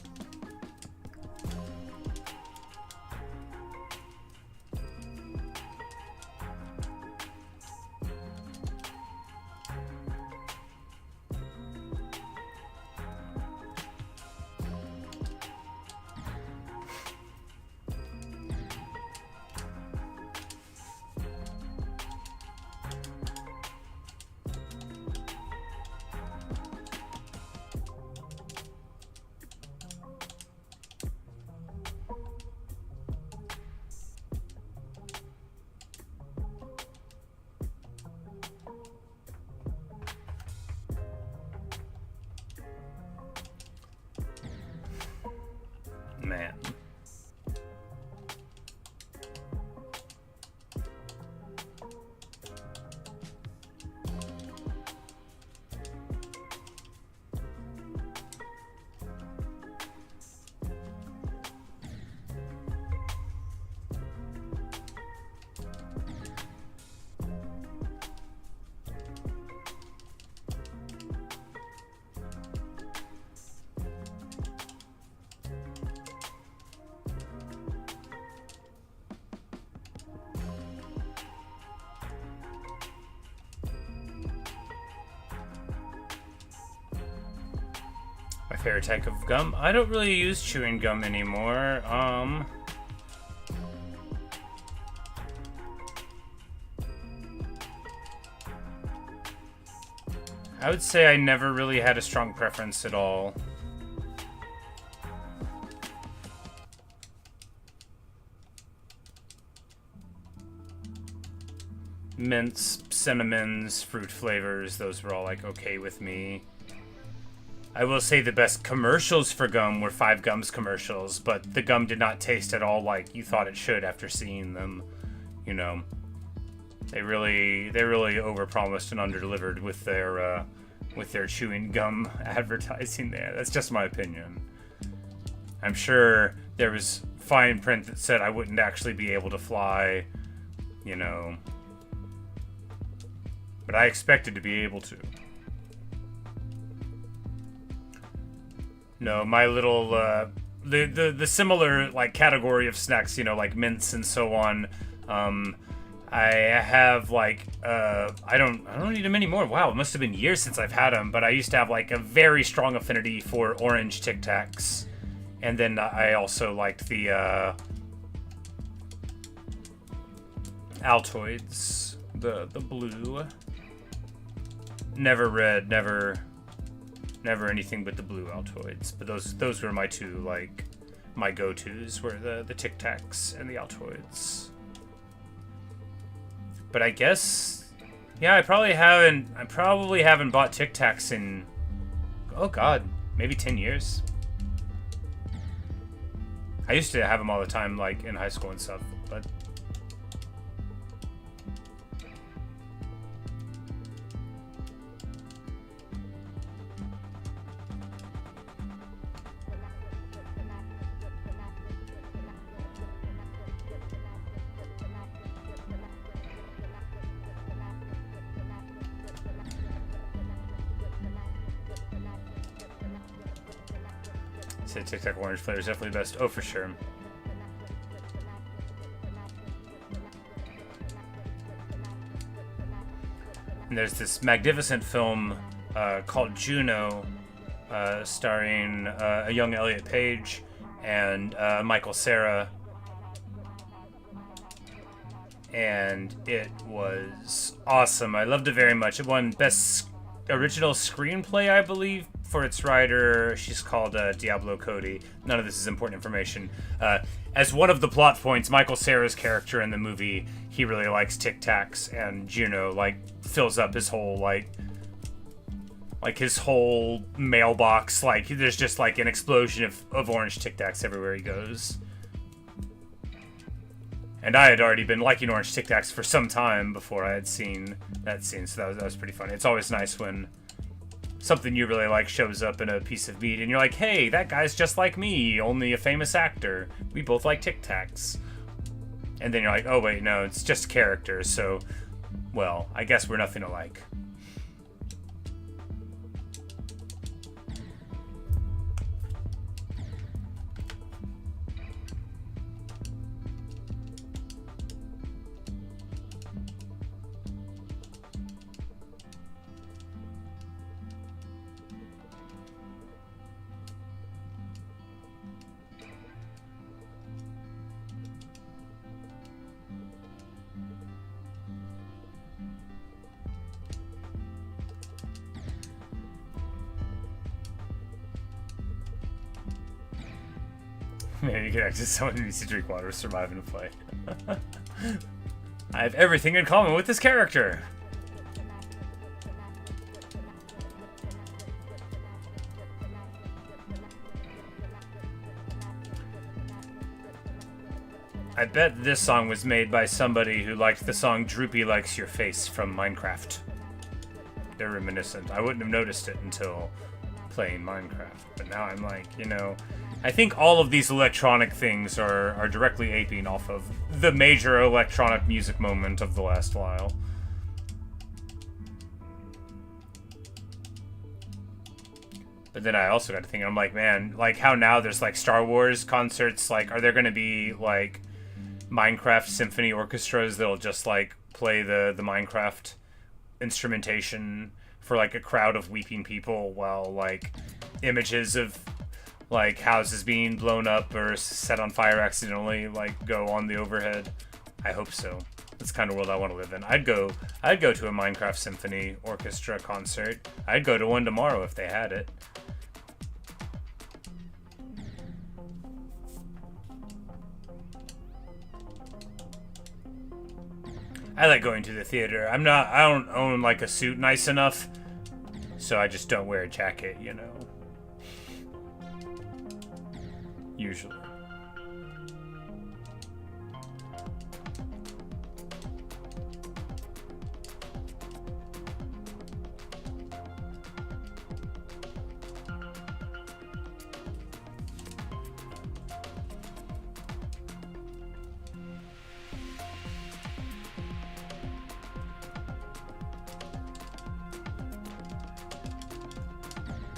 Man. My favorite type of gum? I don't really use chewing gum anymore. I would say I never really had a strong preference at all. Mints, cinnamons, fruit flavors, those were all like okay with me. I will say the best commercials for gum were 5 Gums commercials, but the gum did not taste at all like you thought it should after seeing them. You know, they really overpromised and underdelivered with their chewing gum advertising there. That's just my opinion. I'm sure there was fine print that said I wouldn't actually be able to fly, you know, but I expected to be able to. No, my little, the similar, like, category of snacks, you know, like mints and so on, I have, like, I don't need them anymore. Wow, it must have been years since I've had them, but I used to have, like, a very strong affinity for orange Tic Tacs, and then I also liked the, Altoids, the blue. Never red, never anything but the blue Altoids. But those were my two, like, my go-tos were the Tic Tacs and the Altoids. But I guess, yeah, I probably haven't bought Tic Tacs in, oh god, maybe 10 years. I used to have them all the time, like, in high school and stuff, but say Tic Tac Orange flavor is definitely best. Oh, for sure. And there's this magnificent film called Juno, starring a young Elliot Page and Michael Cera. And it was awesome. I loved it very much. It won Best Original Screenplay, I believe, for its writer. She's called Diablo Cody. None of this is important information. As one of the plot points, Michael Cera's character in the movie, he really likes Tic Tacs, and Juno, like, fills up his whole, like his whole mailbox. Like, there's just, like, an explosion of orange Tic Tacs everywhere he goes. And I had already been liking orange Tic Tacs for some time before I had seen that scene, so that was pretty funny. It's always nice when something you really like shows up in a piece of meat, and you're like, hey, that guy's just like me, only a famous actor. We both like Tic Tacs. And then you're like, oh wait, no, it's just characters, so, well, I guess we're nothing alike. Man, you connect to someone who needs to drink water, survive, and play. I have everything in common with this character. I bet this song was made by somebody who liked the song Droopy Likes Your Face from Minecraft. They're reminiscent. I wouldn't have noticed it until playing Minecraft, but now I'm like, you know, I think all of these electronic things are directly aping off of the major electronic music moment of the last while. But then I also got to think, I'm like, man, like how now there's like Star Wars concerts, like are there going to be like Minecraft symphony orchestras that'll just like play the Minecraft instrumentation for like a crowd of weeping people while like images of like houses being blown up or set on fire accidentally like go on the overhead? I hope so. That's the kind of world I want to live in. I'd go to a Minecraft symphony orchestra concert. I'd go to one tomorrow if they had it. I like going to the theater. I don't own like a suit nice enough, so I just don't wear a jacket, you know. Usually.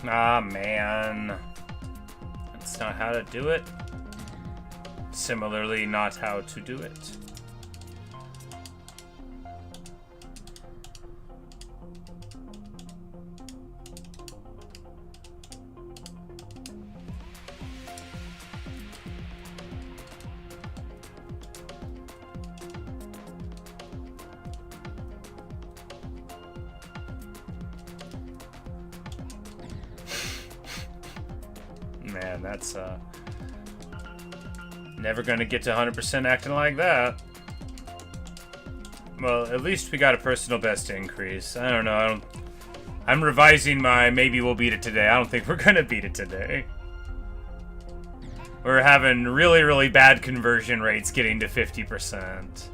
Ah, man. That's not how to do it. Similarly, not how to do it. Man, that's never gonna get to 100% acting like that. Well, at least we got a personal best increase. I don't know. I'm revising my maybe we'll beat it today. I don't think we're gonna beat it today. We're having really, really bad conversion rates getting to 50%.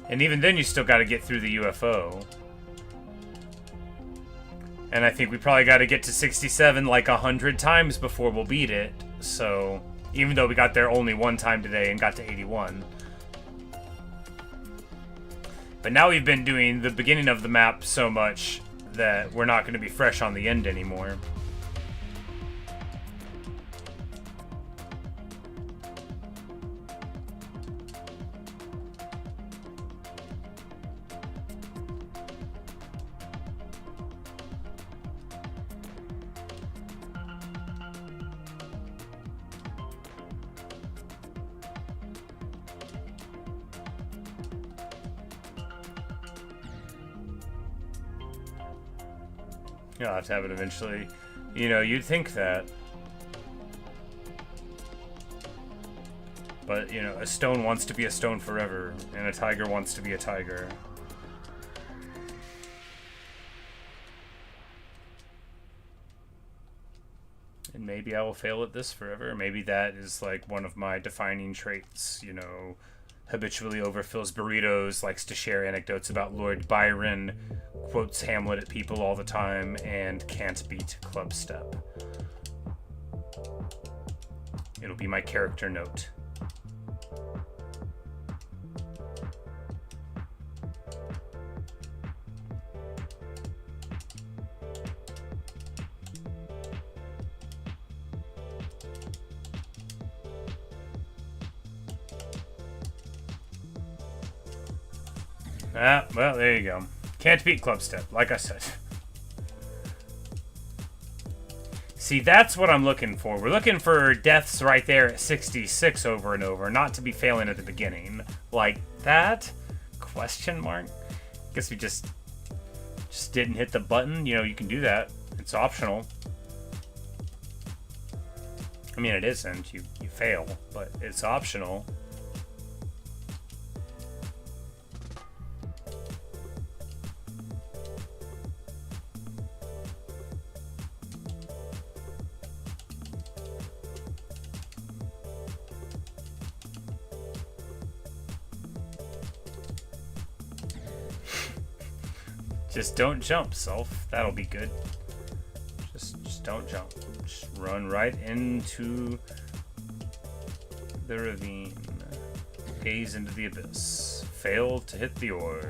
And even then you still gotta get through the UFO. And I think we probably got to get to 67 like 100 times before we'll beat it. So, even though we got there only one time today and got to 81. But now we've been doing the beginning of the map so much that we're not going to be fresh on the end anymore. You'll have to have it eventually. You know, you'd think that. But, you know, a stone wants to be a stone forever, and a tiger wants to be a tiger. And maybe I will fail at this forever. Maybe that is, like, one of my defining traits, you know. Habitually overfills burritos, likes to share anecdotes about Lord Byron, quotes Hamlet at people all the time, and can't beat Clubstep. It'll be my character note. Ah, well, there you go. Can't beat Clubstep, like I said. See, that's what I'm looking for. We're looking for deaths right there at 66 over and over, not to be failing at the beginning. Like that? Question mark? Guess we just didn't hit the button. You know, you can do that. It's optional. I mean, it isn't. You fail, but it's optional. Just don't jump, Self. That'll be good. Just don't jump. Just run right into the ravine. Gaze into the abyss. Fail to hit the orb.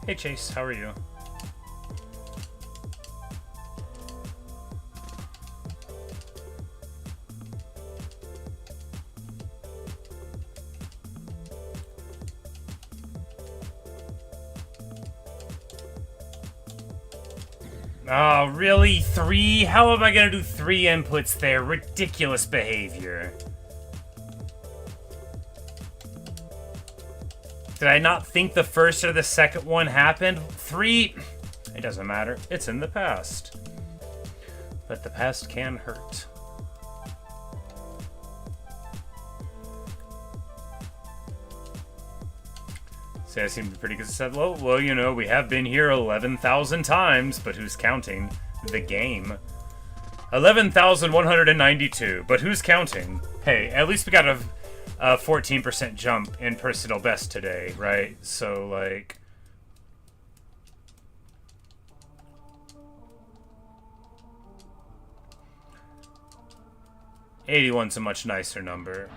Hey Chase, how are you? Oh, really? 3? How am I gonna do 3 inputs there? Ridiculous behavior. Did I not think the first or the second one happened? 3? It doesn't matter. It's in the past. But the past can hurt. See, I seem to be pretty good. Said, well, you know, we have been here 11,000 times, but who's counting? The game. 11,192, but who's counting? Hey, at least we got a 14% jump in personal best today, right? So, like... $81's a much nicer number.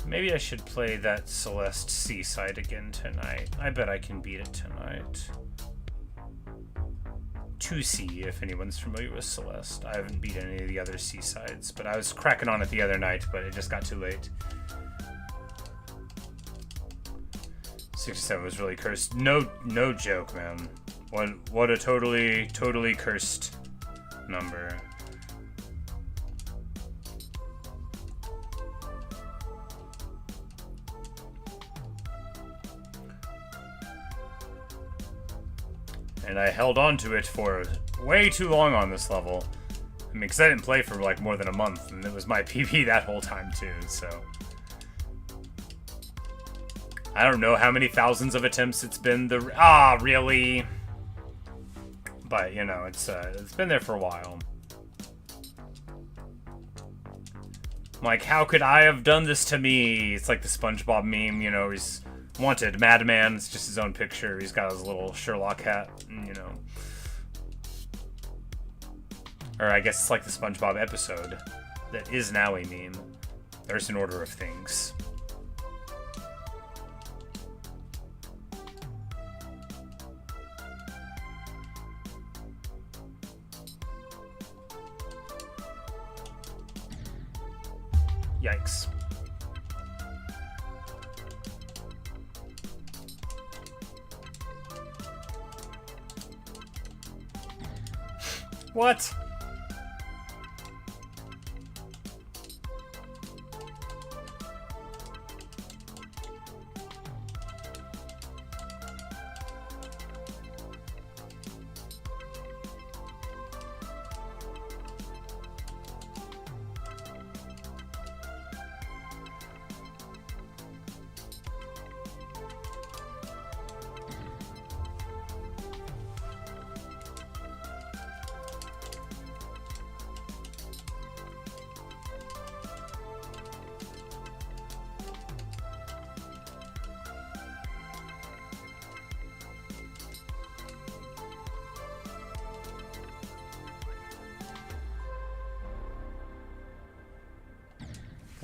Maybe I should play that Celeste Seaside again tonight. I bet I can beat it tonight. 2C, if anyone's familiar with Celeste. I haven't beat any of the other Seasides, but I was cracking on it the other night, but it just got too late. 67 was really cursed. No joke, man. What a totally cursed number. And I held on to it for way too long on this level. I mean, because I didn't play for like more than a month, and it was my PB that whole time too, so... I don't know how many thousands of attempts it's been. Really? But, you know, it's been there for a while. Like, how could I have done this to me? It's like the SpongeBob meme, you know, he's wanted, madman, it's just his own picture, he's got his little Sherlock hat, and, you know. Or I guess it's like the SpongeBob episode that is now a meme. There's an order of things. Yikes. What?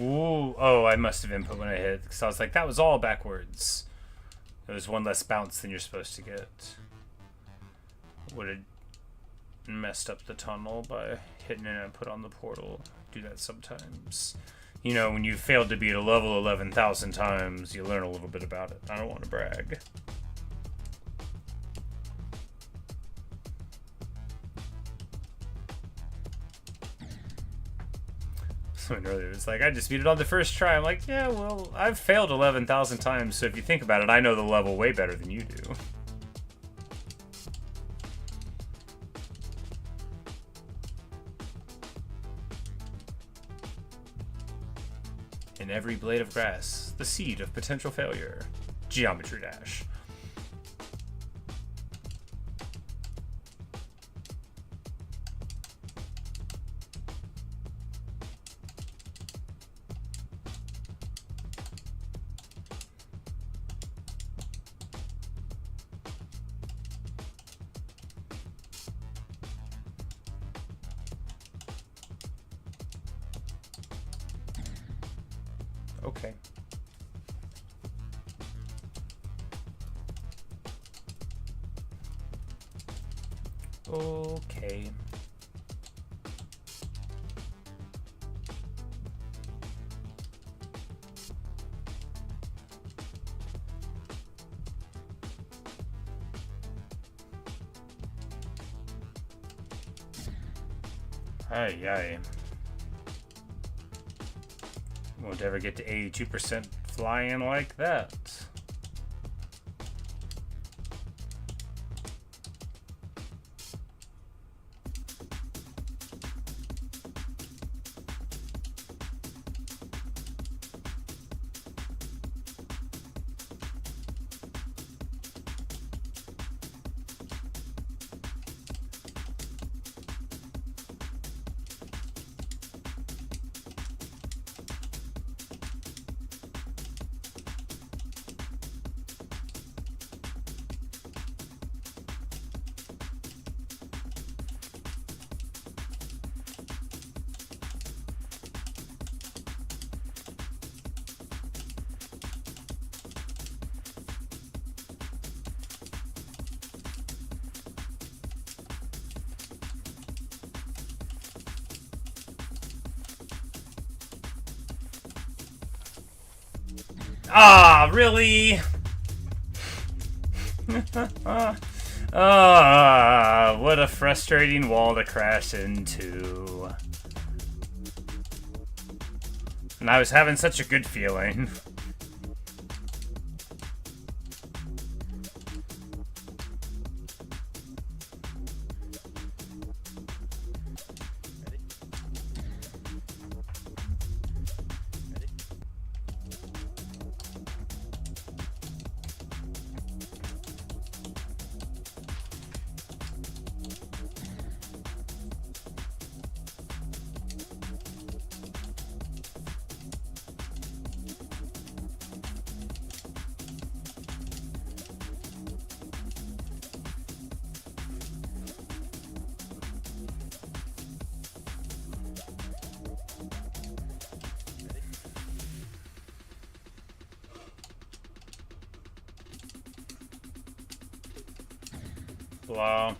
Ooh, oh, I must have input when I hit, because I was like, that was all backwards. It was one less bounce than you're supposed to get. Would have messed up the tunnel by hitting an input on the portal. Do that sometimes. You know, when you failed to beat a level 11,000 times, you learn a little bit about it. I don't want to brag. Earlier, it's like, I just beat it on the first try. I'm like, yeah, well, I've failed 11,000 times, so if you think about it, I know the level way better than you do. In every blade of grass, the seed of potential failure. Geometry Dash. Okay. Okay. Ay, ay. Won't ever get to 82% flying like that. Ah, really? Ah, what a frustrating wall to crash into. And I was having such a good feeling. Wow.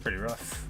Pretty rough.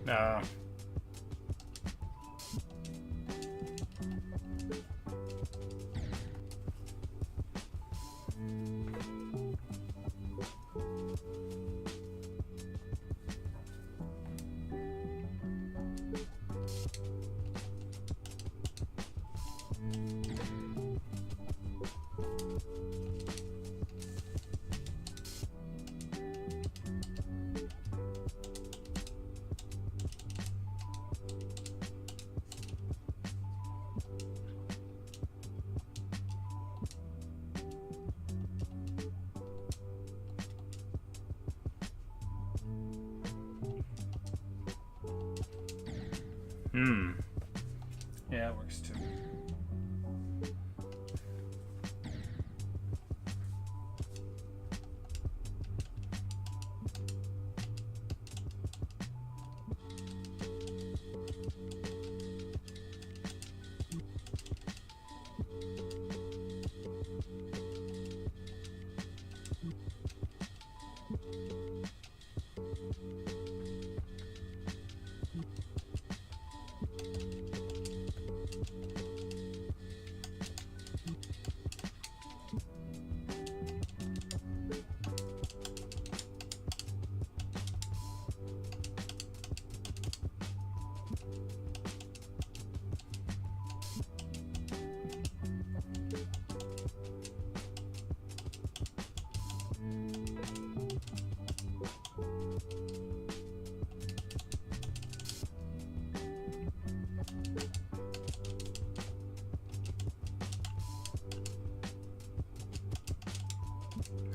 No. Yeah, it works too.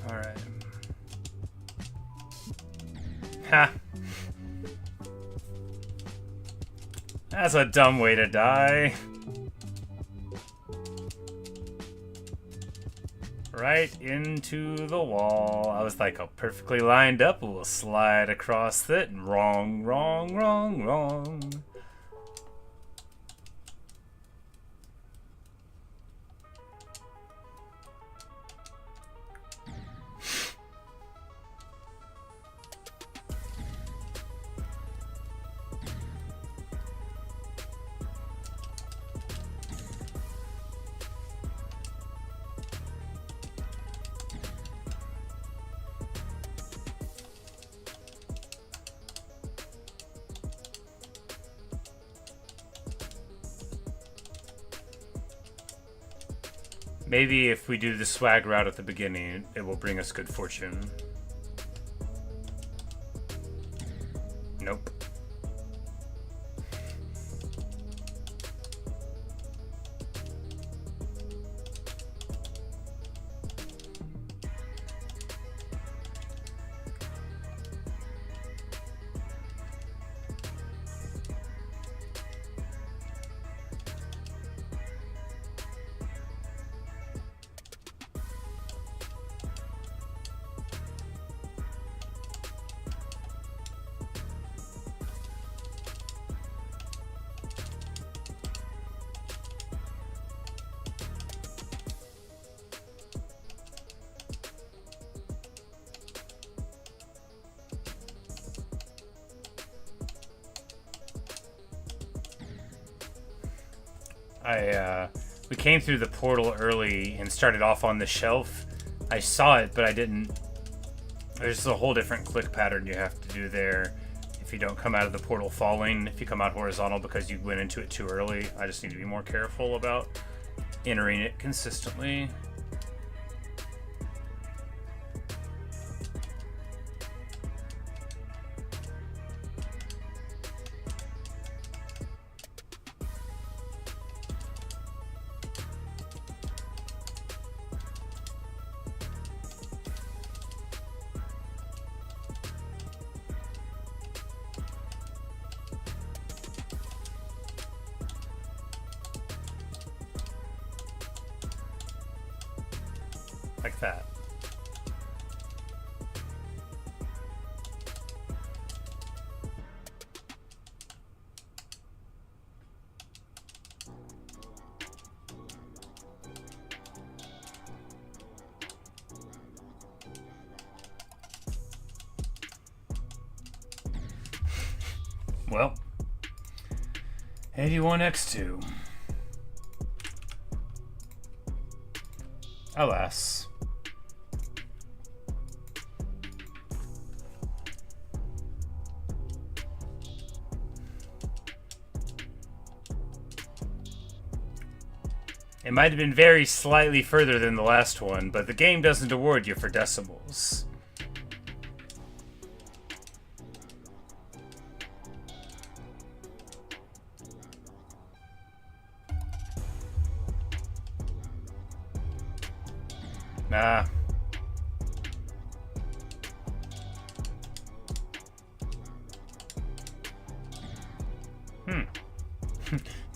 Alright. Ha! That's a dumb way to die. Right into the wall. I was like, oh, perfectly lined up. We'll slide across it. Wrong, wrong, wrong, wrong. Maybe if we do the swag route at the beginning, it will bring us good fortune. Nope. we came through the portal early and started off on the shelf. I saw it, but I didn't. There's a whole different click pattern you have to do there if you don't come out of the portal falling. If you come out horizontal because you went into it too early, I just need to be more careful about entering it consistently. Like that. Well, 81x2. Alas. It might have been very slightly further than the last one, but the game doesn't award you for decimals. Nah.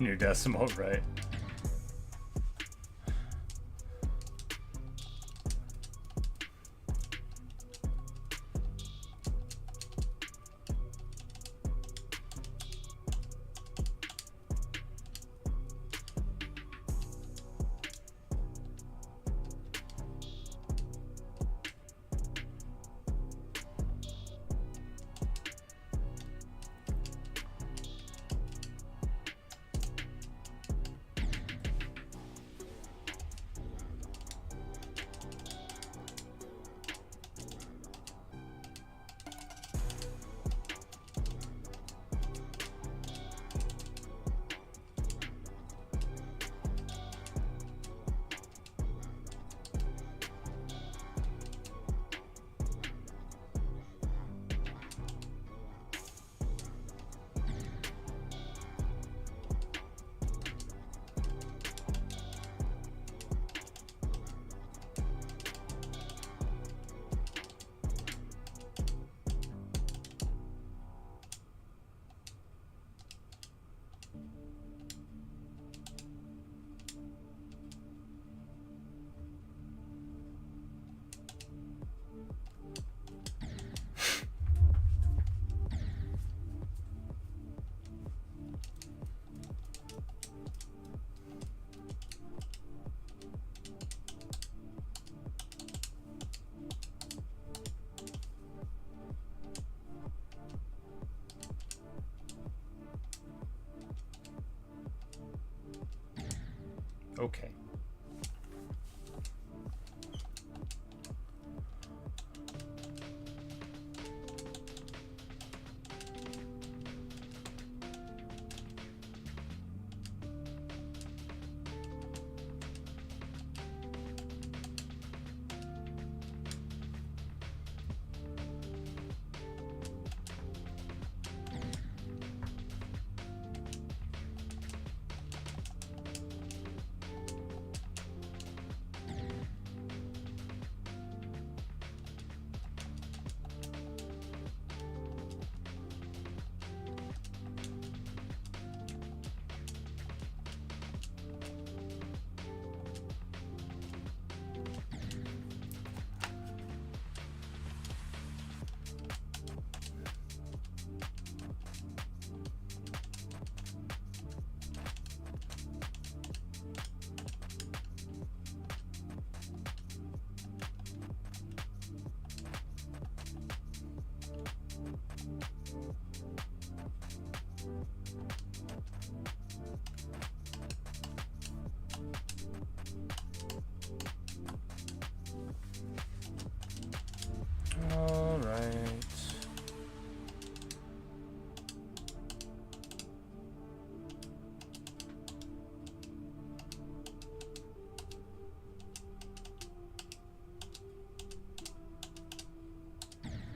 New decimal, right? Okay.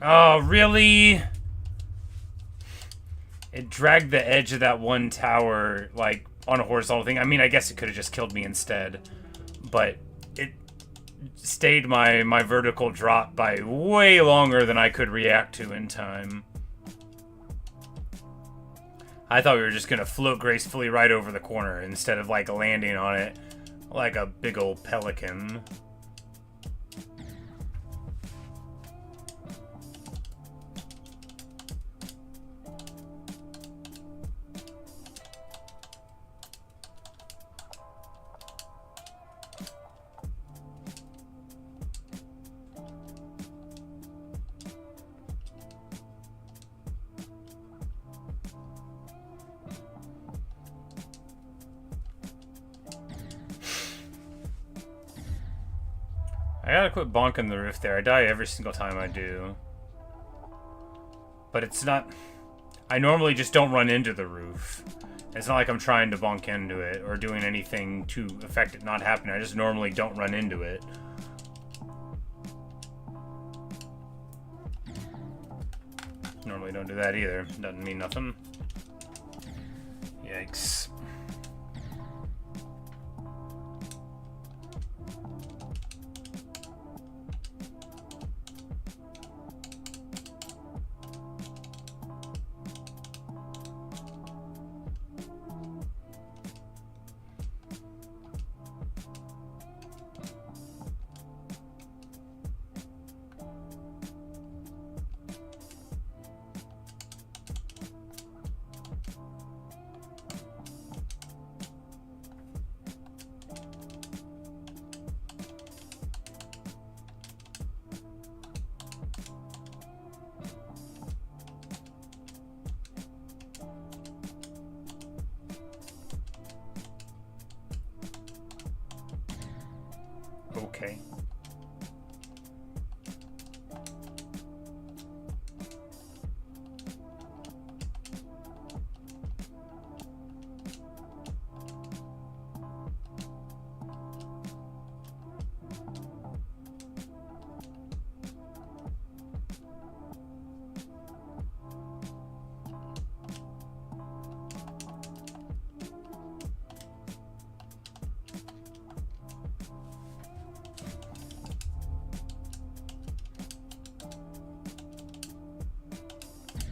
Oh, really? It dragged the edge of that one tower, like, on a horizontal thing. I mean, I guess it could have just killed me instead. But it stayed my vertical drop by way longer than I could react to in time. I thought we were just going to float gracefully right over the corner instead of, like, landing on it like a big old pelican. I gotta quit bonking the roof there. I die every single time I do. But it's not... I normally just don't run into the roof. It's not like I'm trying to bonk into it or doing anything to affect it not happening. I just normally don't run into it. Normally don't do that either. Doesn't mean nothing. Yikes. Okay.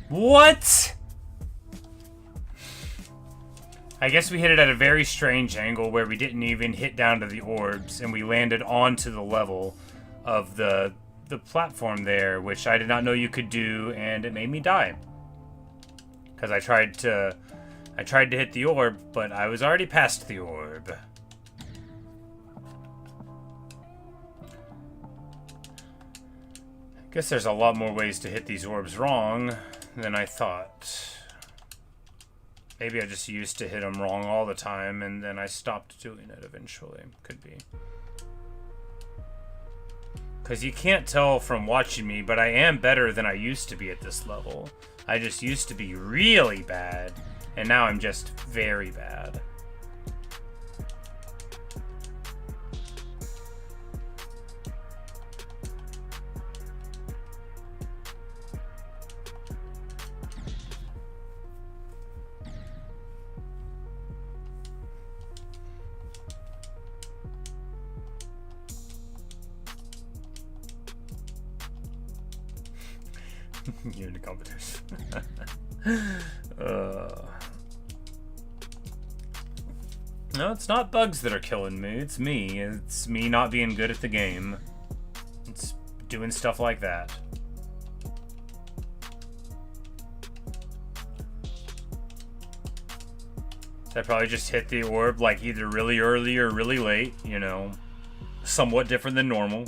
What? I guess we hit it at a very strange angle where we didn't even hit down to the orbs, and we landed onto the level of the platform there, which I did not know you could do, and it made me die. Because I tried to hit the orb, but I was already past the orb. I guess there's a lot more ways to hit these orbs wrong than I thought. Maybe I just used to hit them wrong all the time, and then I stopped doing it eventually. Could be. Because you can't tell from watching me, but I am better than I used to be at this level. I just used to be really bad, and now I'm just very bad. You're in the competition. No, it's not bugs that are killing me. It's me. It's me not being good at the game. It's doing stuff like that. So I probably just hit the orb like either really early or really late, you know, somewhat different than normal.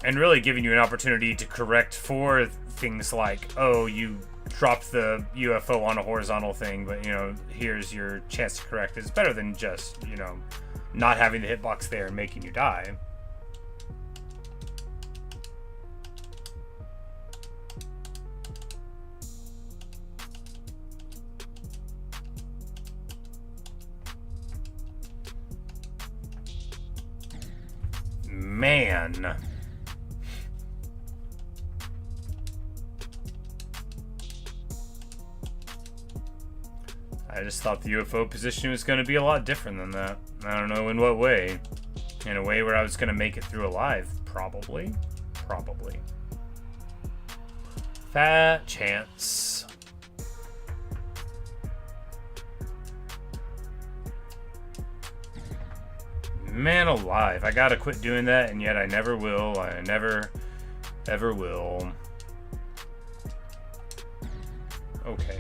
And really giving you an opportunity to correct for things like, oh, you dropped the UFO on a horizontal thing, but, you know, here's your chance to correct it. It's better than just, you know, not having the hitbox there and making you die. Man. I just thought the UFO position was going to be a lot different than that. I don't know in what way. In a way where I was going to make it through alive. Probably. Probably. Fat chance. Man alive. I gotta quit doing that, and yet I never will. I never, ever will. Okay.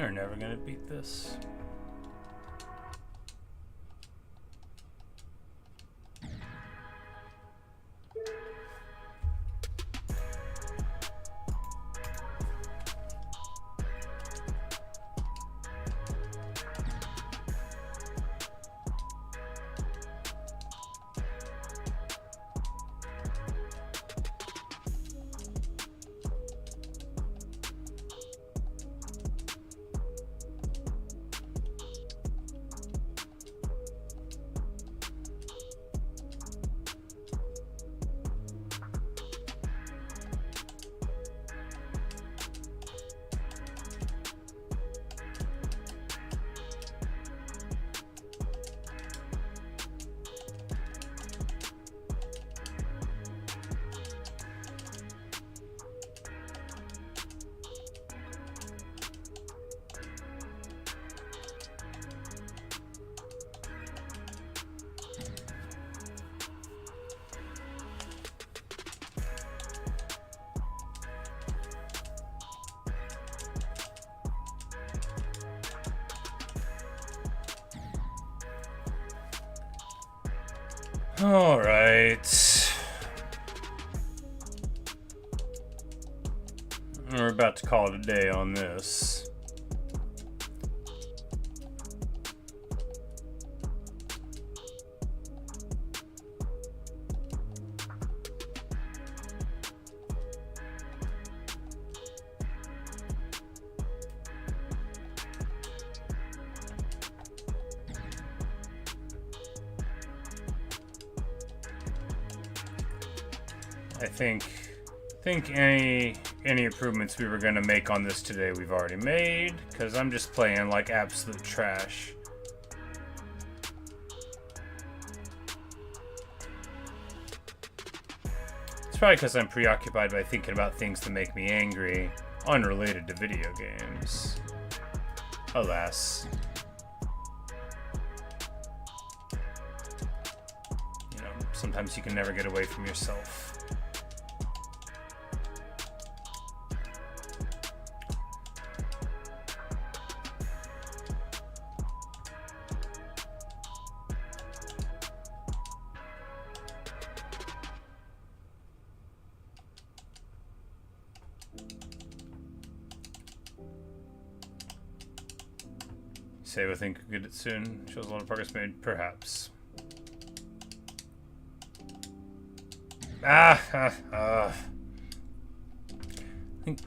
They're never gonna beat this. All right. We're about to call it a day on this. I think any any improvements we were going to make on this today we've already made, because I'm just playing like absolute trash. It's probably because I'm preoccupied by thinking about things that make me angry, unrelated to video games. Alas. You know, sometimes you can never get away from yourself. Say I think we'll get it soon. Shows a lot of progress made, perhaps. I think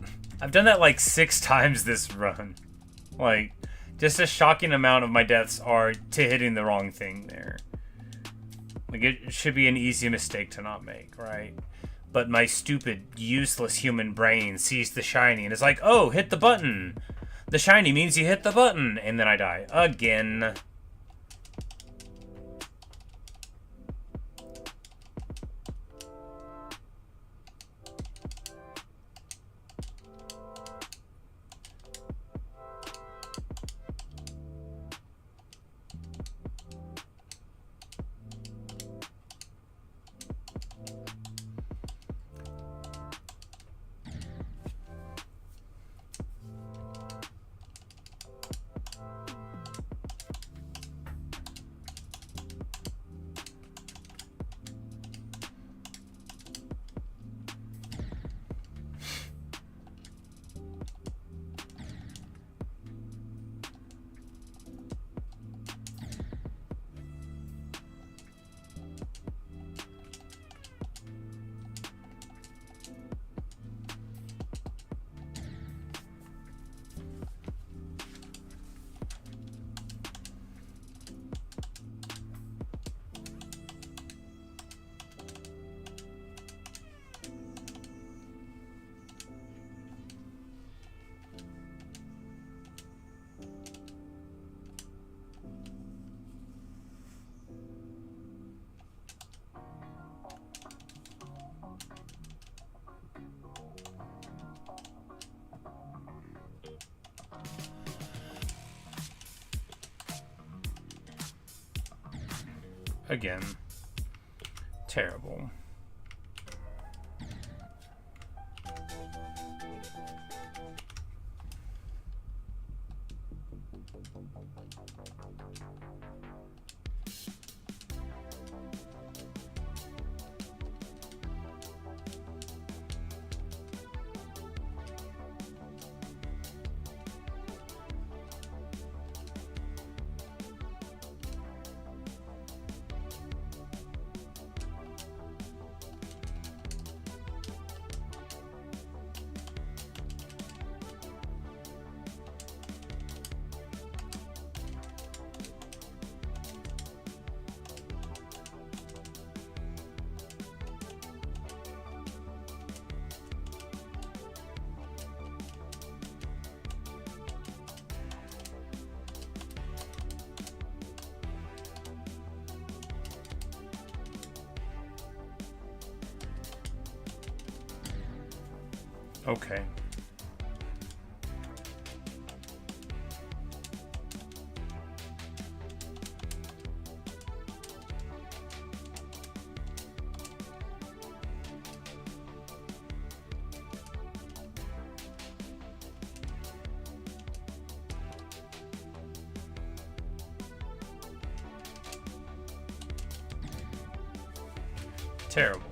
I've done that like 6 times this run. Like, just a shocking amount of my deaths are to hitting the wrong thing there. Like, it should be an easy mistake to not make, right? But my stupid, useless human brain sees the shiny and is like, oh, hit the button! The shiny means you hit the button! And then I die. Again. Again. Terrible. Okay. Terrible.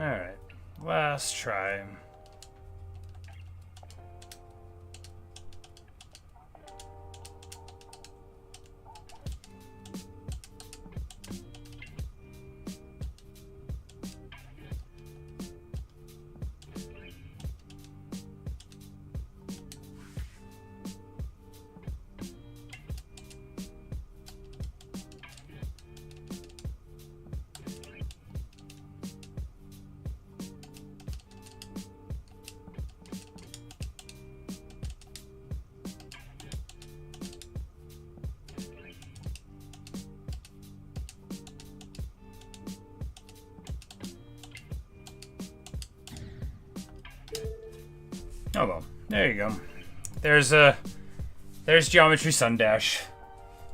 Alright. Last try. Oh well, there you go. There's Geometry Sundash.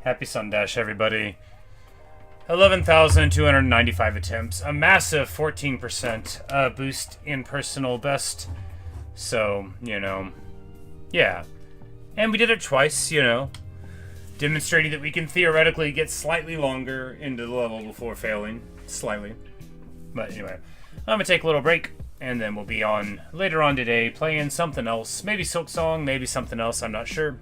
Happy Sundash, everybody. 11,295 attempts. A massive 14% boost in personal best. So, you know, yeah. And we did it twice, you know, demonstrating that we can theoretically get slightly longer into the level before failing. Slightly. But anyway, I'm going to take a little break. And then we'll be on later on today playing something else. Maybe Silksong, maybe something else, I'm not sure.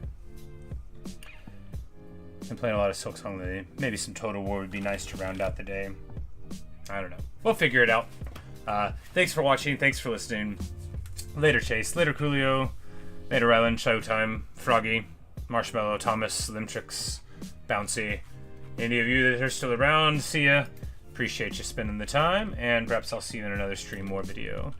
I'm playing a lot of Silksong lately. Maybe some Total War would be nice to round out the day. I don't know. We'll figure it out. Thanks for watching. Thanks for listening. Later, Chase. Later, Coolio. Later, Rylan. Showtime. Froggy. Marshmallow. Thomas. Limtrix. Bouncy. Any of you that are still around, see ya. Appreciate you spending the time, and perhaps I'll see you in another stream or video.